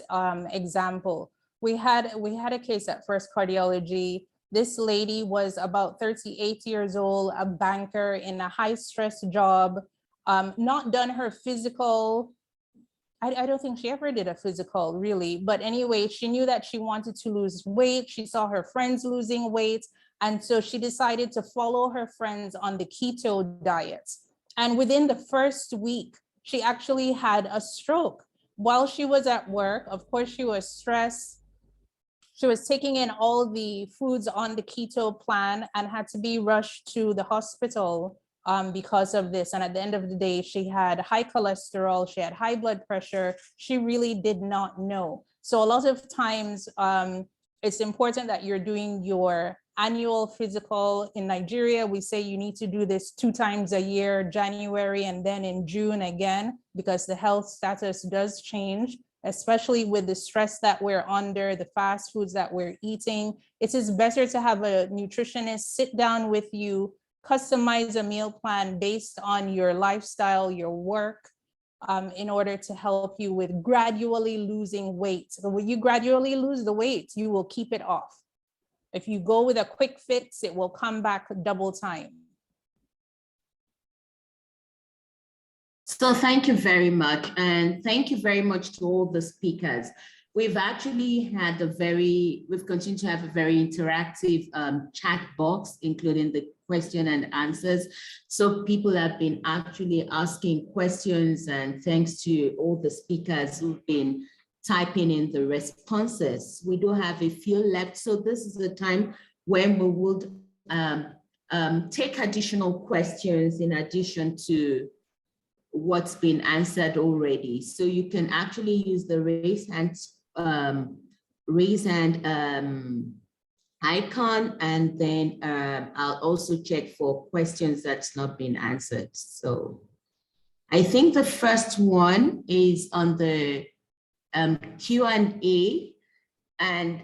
example. We had a case at First Cardiology. This lady was about 38 years old, a banker in a high stress job, not done her physical. I don't think she ever did a physical really, but anyway, she knew that she wanted to lose weight. She saw her friends losing weight. And so she decided to follow her friends on the keto diet. And within the first week, she actually had a stroke. While she was at work, of course, she was stressed. She was taking in all the foods on the keto plan and had to be rushed to the hospital because of this. And at the end of the day, she had high cholesterol, she had high blood pressure. She really did not know. So a lot of times, it's important that you're doing your annual physical. In Nigeria, we say you need to do this 2 times a year, January and then in June again, because the health status does change, especially with the stress that we're under, the fast foods that we're eating. It is better to have a nutritionist sit down with you, customize a meal plan based on your lifestyle, your work, in order to help you with gradually losing weight. So when you gradually lose the weight, you will keep it off. If you go with a quick fix, it will come back double time.
So thank you very much. And thank you very much to all the speakers. We've actually had we've continued to have a very interactive chat box, including the question and answers. So people have been actually asking questions, and thanks to all the speakers who've been typing in the responses. We do have a few left. So this is the time when we would take additional questions in addition to what's been answered already. So you can actually use the raise hand icon, and then I'll also check for questions that's not been answered. So I think the first one is on the Q&A. And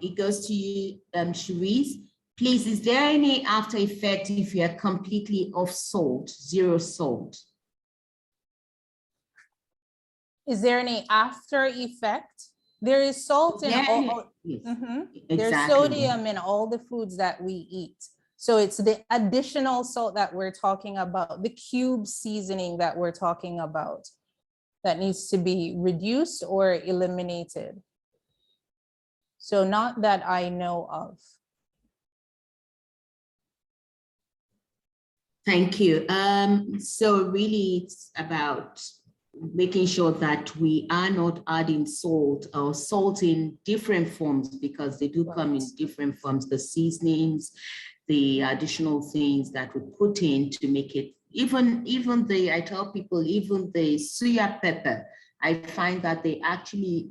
it goes to you, Cherise. Please, is there any after effect if you are completely off salt, zero salt?
Is there any after effect? There is salt in all.
Yes,
There's
exactly.
sodium in all the foods that we eat. So it's the additional salt that we're talking about, the cube seasoning that we're talking about, that needs to be reduced or eliminated. So not that I know of.
Thank you. So really it's about making sure that we are not adding salt or salt in different forms, because they do come in different forms, the seasonings, the additional things that we put in to make it, even the, I tell people, even the suya pepper, I find that they actually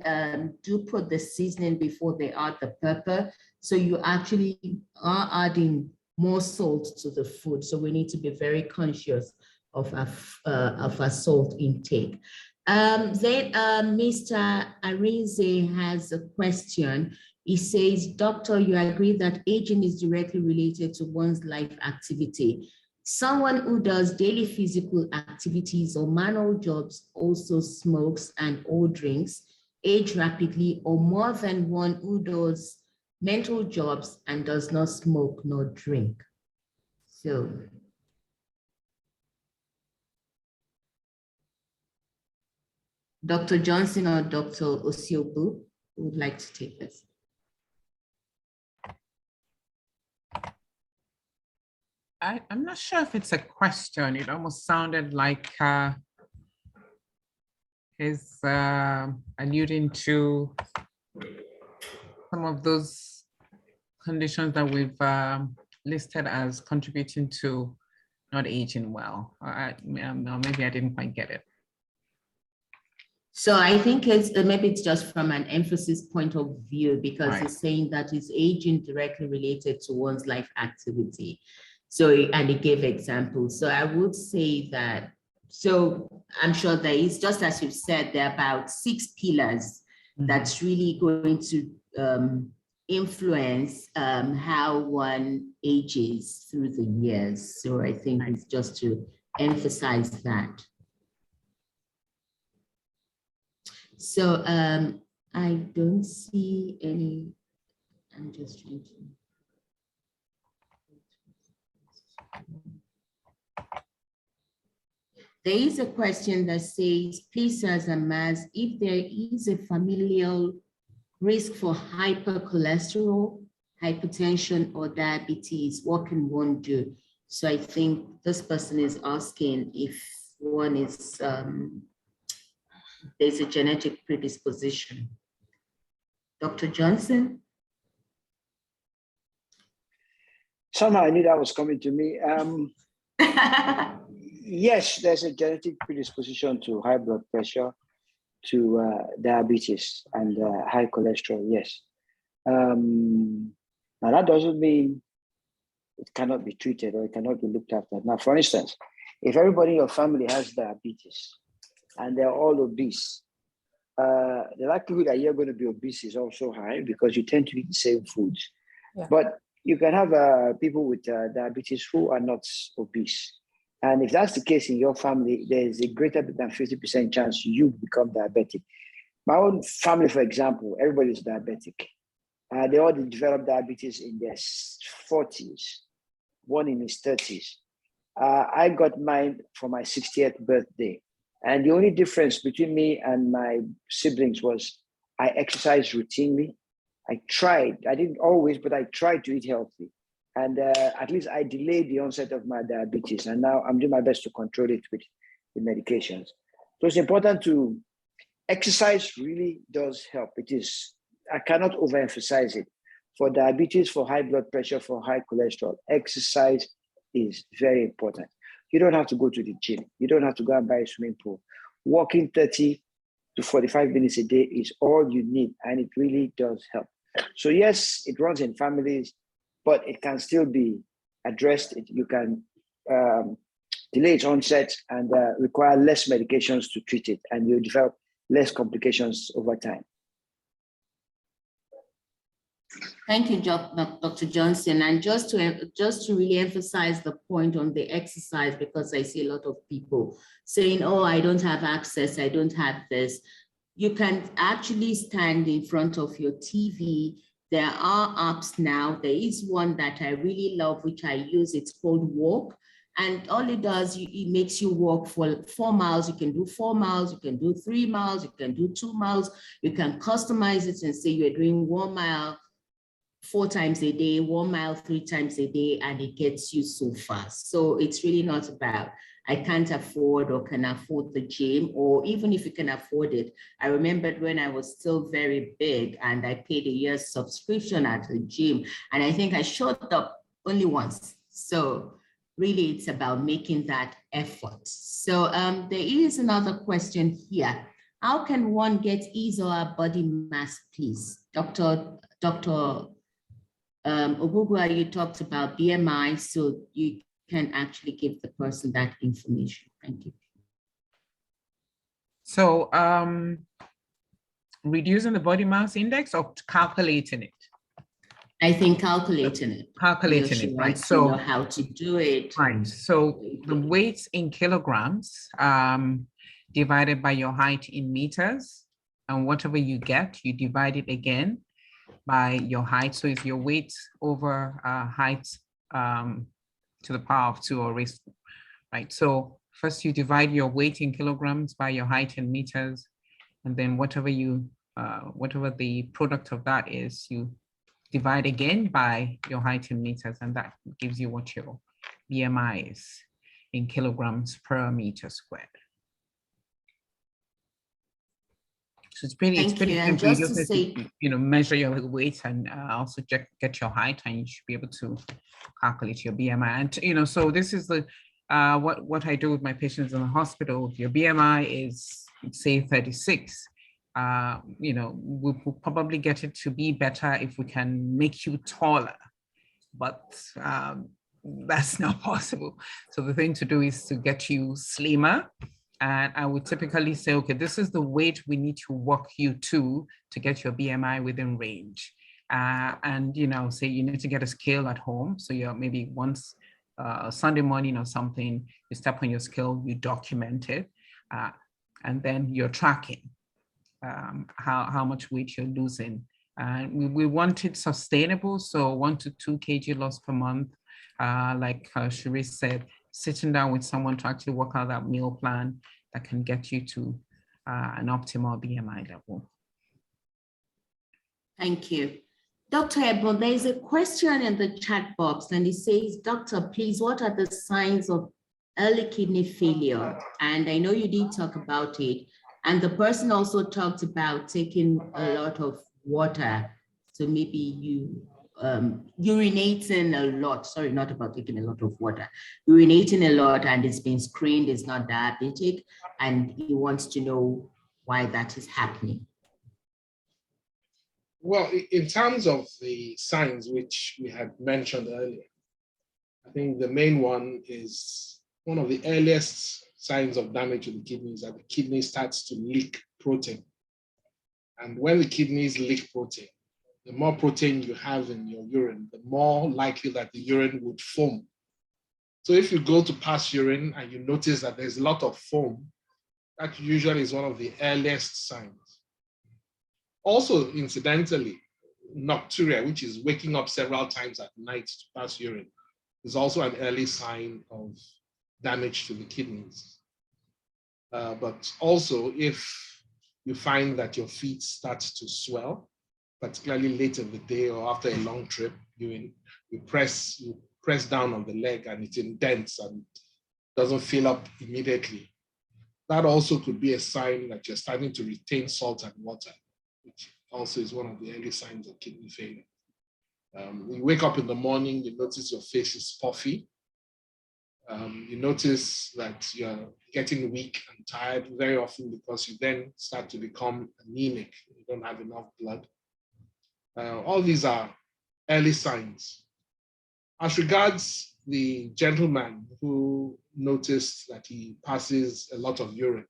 do put the seasoning before they add the pepper. So you actually are adding more salt to the food. So we need to be very conscious of our salt intake. Then Mr. Arinze has a question. He says, Doctor, you agree that aging is directly related to one's life activity. Someone who does daily physical activities or manual jobs also smokes and or drinks, age rapidly, or more than one who does mental jobs and does not smoke nor drink. So Dr. Johnson or Dr. Osiobu would like to take this.
I'm not sure if it's a question. It almost sounded like he's alluding to some of those conditions that we've listed as contributing to not aging well. Maybe I didn't quite get it.
So I think it's maybe it's just from an emphasis point of view, because
Right.
it's saying that is aging directly related to one's life activity. So, and it gave examples. So I would say that, so I'm sure there is, just as you've said, there are about 6 pillars that's really going to influence how one ages through the years. So I think it's just to emphasize that. So I don't see any, I'm just trying to. There is a question that says, please, Sirs and Maz, if there is a familial risk for hypercholesterol, hypertension, or diabetes, what can one do? So I think this person is asking if one is, there's a genetic predisposition. Dr. Johnson?
Somehow I knew that was coming to me. Yes, there's a genetic predisposition to high blood pressure, to diabetes and high cholesterol, yes. Now that doesn't mean it cannot be treated or it cannot be looked after. Now, for instance, if everybody in your family has diabetes and they're all obese, the likelihood that you're going to be obese is also high because you tend to eat the same foods. Yeah. But you can have people with diabetes who are not obese. And if that's the case in your family, there's a greater than 50% chance you become diabetic. My own family, for example, everybody's diabetic. They all developed diabetes in their 40s, one in his 30s. I got mine for my 60th birthday. And the only difference between me and my siblings was I exercised routinely. I tried, I didn't always, but I tried to eat healthy. And at least I delayed the onset of my diabetes. And now I'm doing my best to control it with the medications. So it's important to exercise, really does help. It is, I cannot overemphasize it. For diabetes, for high blood pressure, for high cholesterol, exercise is very important. You don't have to go to the gym. You don't have to go and buy a swimming pool. Walking 30 to 45 minutes a day is all you need, and it really does help. So yes, it runs in families, but it can still be addressed. You can delay its onset and require less medications to treat it, and you develop less complications over time.
Thank you, Dr. Johnson. And just to really emphasize the point on the exercise, because I see a lot of people saying, oh, I don't have access, I don't have this. You can actually stand in front of your TV. There are apps now. There is one that I really love, which I use. It's called Walk. And all it does, it makes you walk for 4 miles. You can do 4 miles, you can do 3 miles, you can do 2 miles. You can customize it and say you're doing 1 mile 4 times a day, 1 mile 3 times a day, and it gets you so fast. So it's really not about, I can't afford or can afford the gym, or even if you can afford it. I remembered when I was still very big and I paid a year's subscription at the gym, and I think I showed up only once. So really it's about making that effort. So there is another question here. How can one get his or her body mass, please? Dr. Obugwa, you talked about BMI, so you can actually give the person that information. Thank you.
So reducing the body mass index or calculating it?
I think calculating it.
Calculating it, right?
So know how to do it.
Right. So the weight in kilograms divided by your height in meters, and whatever you get, you divide it again by your height. So if your weight over height to the power of 2 or raised, right? So first you divide your weight in kilograms by your height in meters, and then whatever the product of that is, you divide again by your height in meters, and that gives you what your BMI is in kilograms per meter squared. So it's pretty simple. You just need to, measure your weight and also get your height, and you should be able to calculate your BMI. And so this is the what I do with my patients in the hospital. If your BMI is, say, 36. We'll probably get it to be better if we can make you taller, but that's not possible. So the thing to do is to get you slimmer. And I would typically say, okay, this is the weight we need to walk you to get your BMI within range. And say you need to get a scale at home. So you're maybe once Sunday morning or something, you step on your scale, you document it, and then you're tracking how much weight you're losing. And we want it sustainable, so 1 to 2 kg loss per month. Like Sharice said, sitting down with someone to actually work out that meal plan that can get you to an optimal BMI level.
Thank you. Dr. Ebon, there is a question in the chat box, and it says, Doctor, please, what are the signs of early kidney failure? And I know you did talk about it. And the person also talked about taking a lot of water. So maybe you urinating a lot. Sorry, not about taking a lot of water. Urinating a lot, and it's been screened, it's not diabetic, and he wants to know why that is happening.
Well, in terms of the signs which we had mentioned earlier, I think the main one is one of the earliest signs of damage to the kidneys that the kidney starts to leak protein. And when the kidneys leak protein, the more protein you have in your urine, the more likely that the urine would foam. So if you go to pass urine and you notice that there's a lot of foam, that usually is one of the earliest signs. Also, incidentally, nocturia, which is waking up several times at night to pass urine, is also an early sign of damage to the kidneys. But also, if you find that your feet start to swell, particularly late in the day or after a long trip, you press down on the leg and it indents and doesn't fill up immediately. That also could be a sign that you're starting to retain salt and water, which also is one of the early signs of kidney failure. You wake up in the morning, you notice your face is puffy. You notice that you're getting weak and tired very often because you then start to become anemic. You don't have enough blood. All these are early signs. As regards the gentleman who noticed that he passes a lot of urine,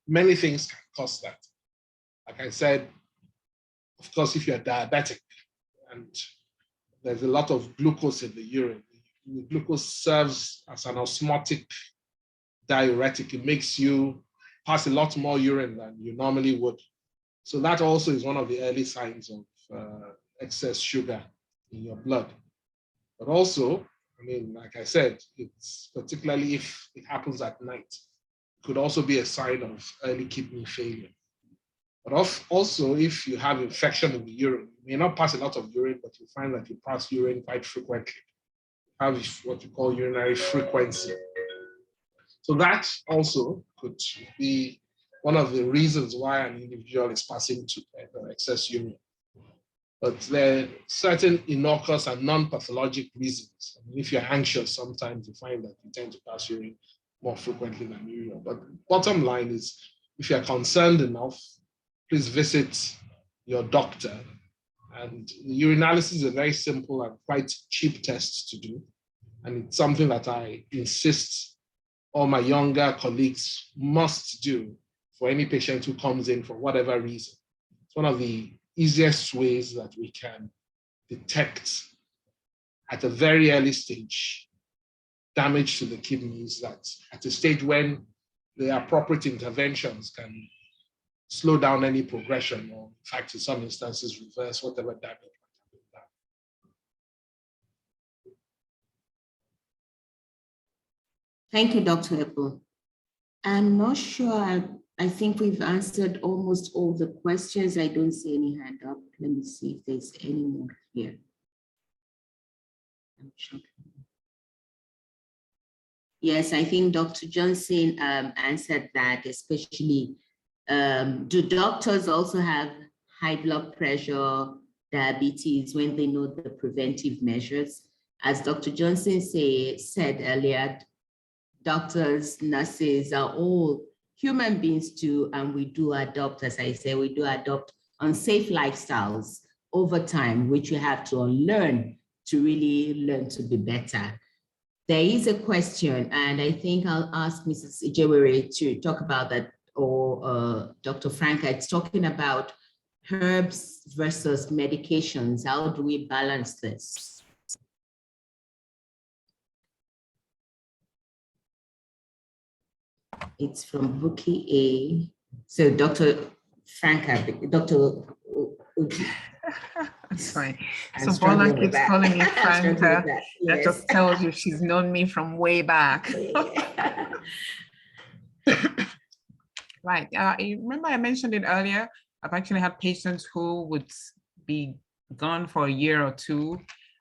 many things can cause that. Like I said, of course, if you're diabetic, and there's a lot of glucose in the urine. The glucose serves as an osmotic diuretic. It makes you pass a lot more urine than you normally would. So that also is one of the early signs of excess sugar in your blood. But also, I mean, like I said, it's particularly if it happens at night, it could also be a sign of early kidney failure. But also, if you have infection in the urine, you may not pass a lot of urine, but you find that you pass urine quite frequently. You have what you call urinary frequency. So that also could be one of the reasons why an individual is passing to excess urine. But there are certain innocuous and non-pathologic reasons. I mean, if you're anxious, sometimes you find that you tend to pass urine more frequently than usual. But bottom line is, if you're concerned enough, please visit your doctor. And the urinalysis is a very simple and quite cheap test to do. And it's something that I insist all my younger colleagues must do for any patient who comes in for whatever reason. It's one of the easiest ways that we can detect at a very early stage damage to the kidneys, that at a stage when the appropriate interventions can slow down any progression, or in fact, in some instances, reverse whatever damage might have been done.
Thank you, Dr. Eppel. I'm not sure. I think we've answered almost all the questions. I don't see any hand up. Let me see if there's any more here. I'm sure. Yes, I think Dr. Johnson answered that, especially do doctors also have high blood pressure, diabetes when they know the preventive measures? As Dr. Johnson said earlier, doctors, nurses are all human beings too, and we do adopt, as I say, we do adopt unsafe lifestyles over time, which we have to unlearn to really learn to be better. There is a question, and I think I'll ask Mrs. Ijewere to talk about that, or Dr. Franca. It's talking about herbs versus medications. How do we balance this? It's from Bookie A. So Dr. Franca, Dr. Uji.
That's fine. So Bola keeps calling me Franca.
Yes.
That just tells you she's known me from way back. Right. Remember I mentioned it earlier. I've actually had patients who would be gone for a year or two,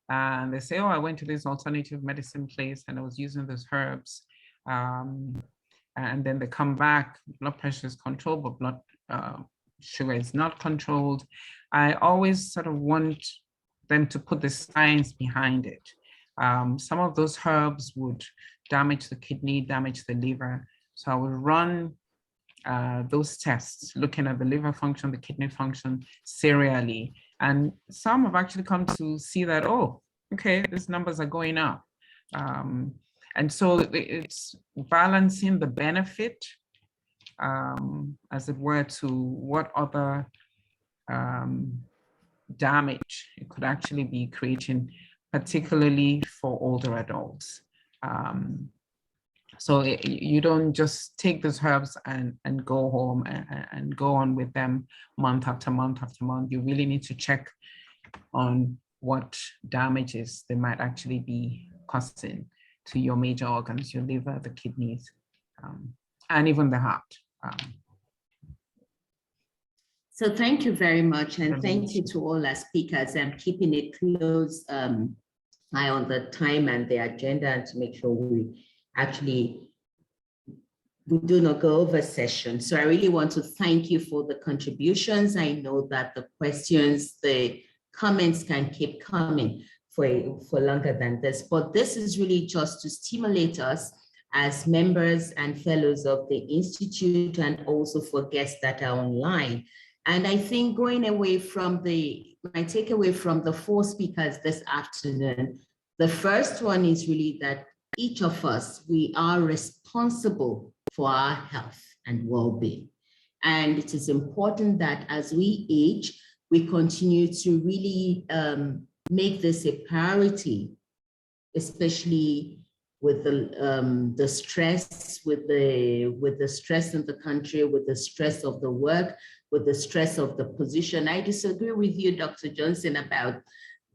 and they say, oh, I went to this alternative medicine place and I was using those herbs. And then they come back, blood pressure is controlled, but blood sugar is not controlled. I always sort of want them to put the science behind it. Some of those herbs would damage the kidney, damage the liver. So I would run those tests, looking at the liver function, the kidney function serially. And some have actually come to see that, oh, okay, these numbers are going up. And so it's balancing the benefit, as it were, to what other damage it could actually be creating, particularly for older adults. So you don't just take those herbs and go home and go on with them month after month after month. You really need to check on what damages they might actually be causing to your major organs, your liver, the kidneys, and even the heart.
So thank you very much. And thank you to all our speakers and keeping a close eye on the time and the agenda, and to make sure we do not go over session. So I really want to thank you for the contributions. I know that the questions, the comments can keep coming for longer than this, but this is really just to stimulate us as members and fellows of the Institute, and also for guests that are online. And I think going away from my takeaway from the four speakers this afternoon, the first one is really that each of us, we are responsible for our health and well-being. And it is important that as we age, we continue to really make this a priority, especially with the stress, with the stress in the country, with the stress of the work, with the stress of the position. I disagree with you, Dr. Johnson, about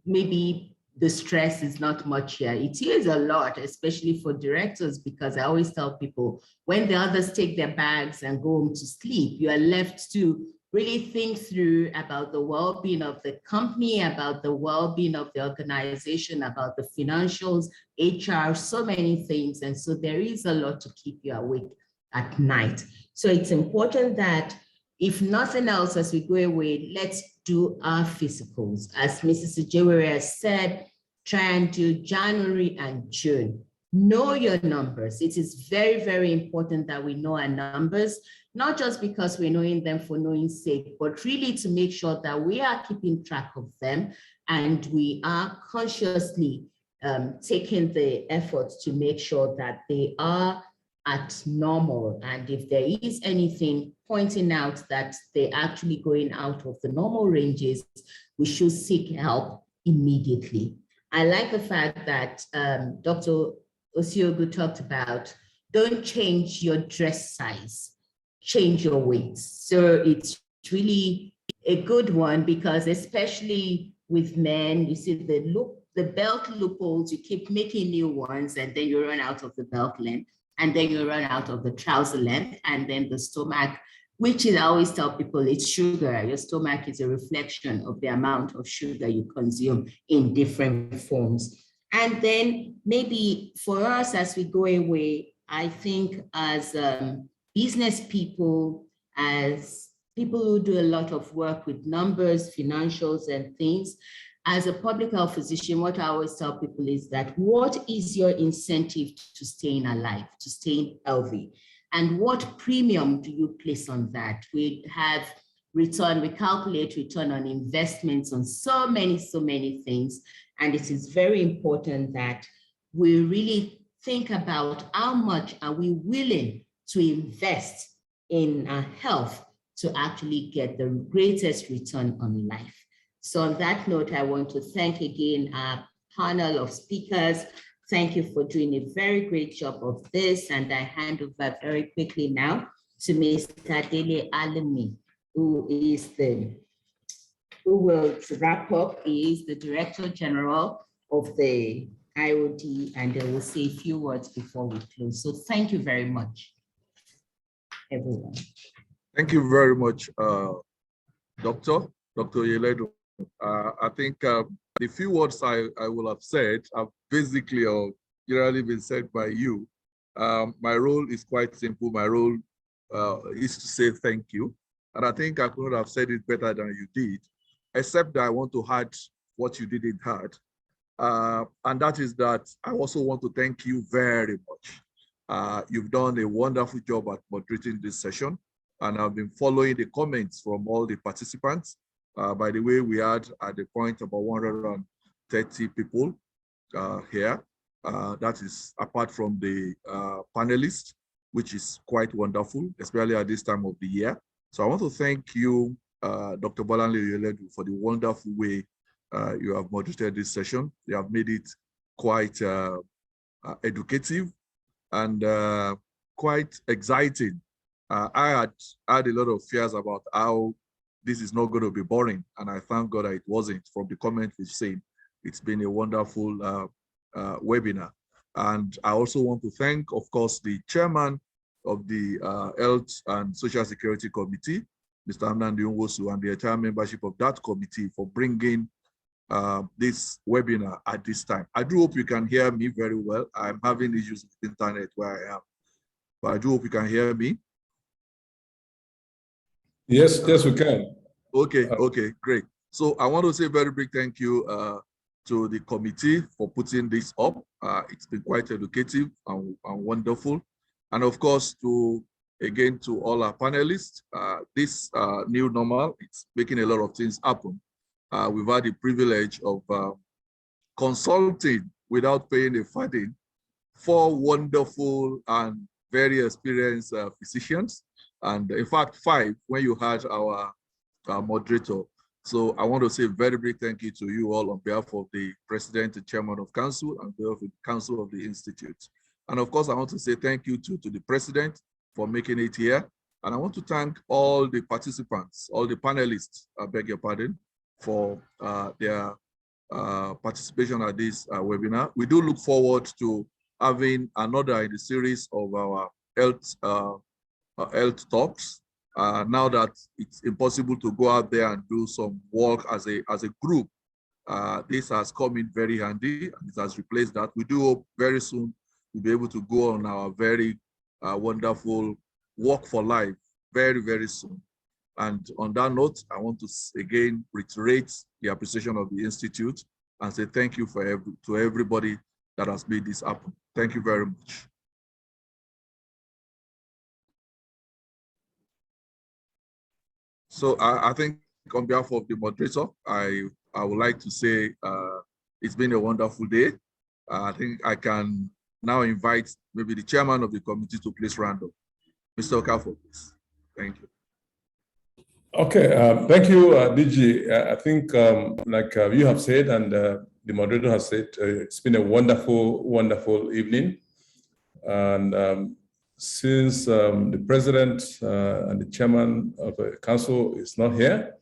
maybe the stress is not much here. It is a lot, especially for directors, because I always tell people, when the others take their bags and go home to sleep, you are left to really think through about the well-being of the company, about the well-being of the organization, about the financials, HR, so many things. And so there is a lot to keep you awake at night. So it's important that, if nothing else, as we go away, let's do our physicals. As Mrs. Ejewere has said, try and do January and June. Know your numbers. It is very, very important that we know our numbers, not just because we're knowing them for knowing sake, but really to make sure that we are keeping track of them and we are consciously taking the effort to make sure that they are at normal. And if there is anything pointing out that they're actually going out of the normal ranges, we should seek help immediately. I like the fact that Dr. Osiogu talked about, don't change your dress size, change your weight. So it's really a good one, because especially with men, you see the belt loopholes, you keep making new ones, and then you run out of the belt length, and then you run out of the trouser length, and then the stomach, which is, I always tell people, it's sugar. Your stomach is a reflection of the amount of sugar you consume in different forms. And then maybe for us, as we go away, I think as business people, as people who do a lot of work with numbers, financials, and things, as a public health physician, what I always tell people is that, what is your incentive to staying alive, to staying healthy? And what premium do you place on that? We have return, we calculate return on investments on so many things. And it is very important that we really think about how much are we willing to invest in our health to actually get the greatest return on life. So on that note, I want to thank again our panel of speakers. Thank you for doing a very great job of this. And I hand over very quickly now to Mr. Dele Alimi, who will wrap up. He is the Director General of the IOD, and I will say a few words before we close. So thank you very much, everyone.
Thank you very much, Dr. Yeledu. I think the few words I will have said have basically or generally been said by you. My role is quite simple. My role is to say thank you. And I think I could not have said it better than you did, except that I want to add what you didn't add. And that is that I also want to thank you very much. You've done a wonderful job at moderating this session, and I've been following the comments from all the participants. By the way, we had at the point about 130 people here. That is apart from the panelists, which is quite wonderful, especially at this time of the year. So I want to thank you, Dr. Bolanle Oyeledu, for the wonderful way you have moderated this session. You have made it quite educative and quite exciting. I had a lot of fears about how this is not going to be boring, and I thank God that it wasn't. From the comment we've seen, it's been a wonderful webinar. And I also want to thank, of course, the chairman of the Health and Social Security Committee, Mr. Amnandi Nwosu, and the entire membership of that committee for bringing this webinar at this time. I do hope you can hear me very well. I'm having issues with the internet where I am, but I do hope you can hear me.
Yes, yes, we can.
Okay, okay, great. So I want to say a very big thank you to the committee for putting this up. It's been quite educative and wonderful. And of course, again, to all our panelists, this new normal, it's making a lot of things happen. We've had the privilege of consulting without paying a fine 4 wonderful and very experienced physicians. And in fact, 5 when you had our moderator. So I want to say a very big thank you to you all on behalf of the President and Chairman of Council and the Council of the Institute. And of course, I want to say thank you to the President for making it here. And I want to thank all the participants, all the panelists, I beg your pardon, for their participation at this webinar. We do look forward to having another in the series of our health talks. Now that it's impossible to go out there and do some work as a group, this has come in very handy and it has replaced that. We do hope very soon we'll be able to go on our very wonderful walk for life very, very soon. And on that note, I want to again reiterate the appreciation of the Institute and say thank you to everybody that has made this happen. Thank you very much. So I think on behalf of the moderator, I would like to say it's been a wonderful day. I think I can now invite maybe the chairman of the committee to please round up. Mr. Okafor, please. Thank you.
Okay, thank you, DG. I think like you have said and the moderator has said, it's been a wonderful, wonderful evening. And since the president and the chairman of the council is not here,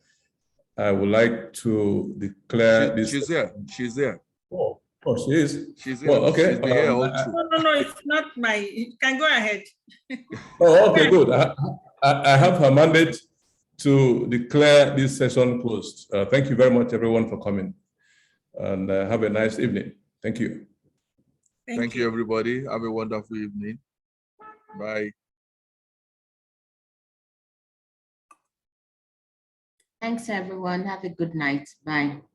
I would like to declare this.
She's there. She's there.
Oh, she is.
She's here.
Well, okay.
She's been here all through.
No, it's not my, you can go ahead.
Oh, okay, good. I have her mandate to declare this session closed. Thank you very much, everyone, for coming. And have a nice evening. Thank you.
Thank you, everybody. Have a wonderful evening. Bye.
Thanks, everyone. Have a good night. Bye.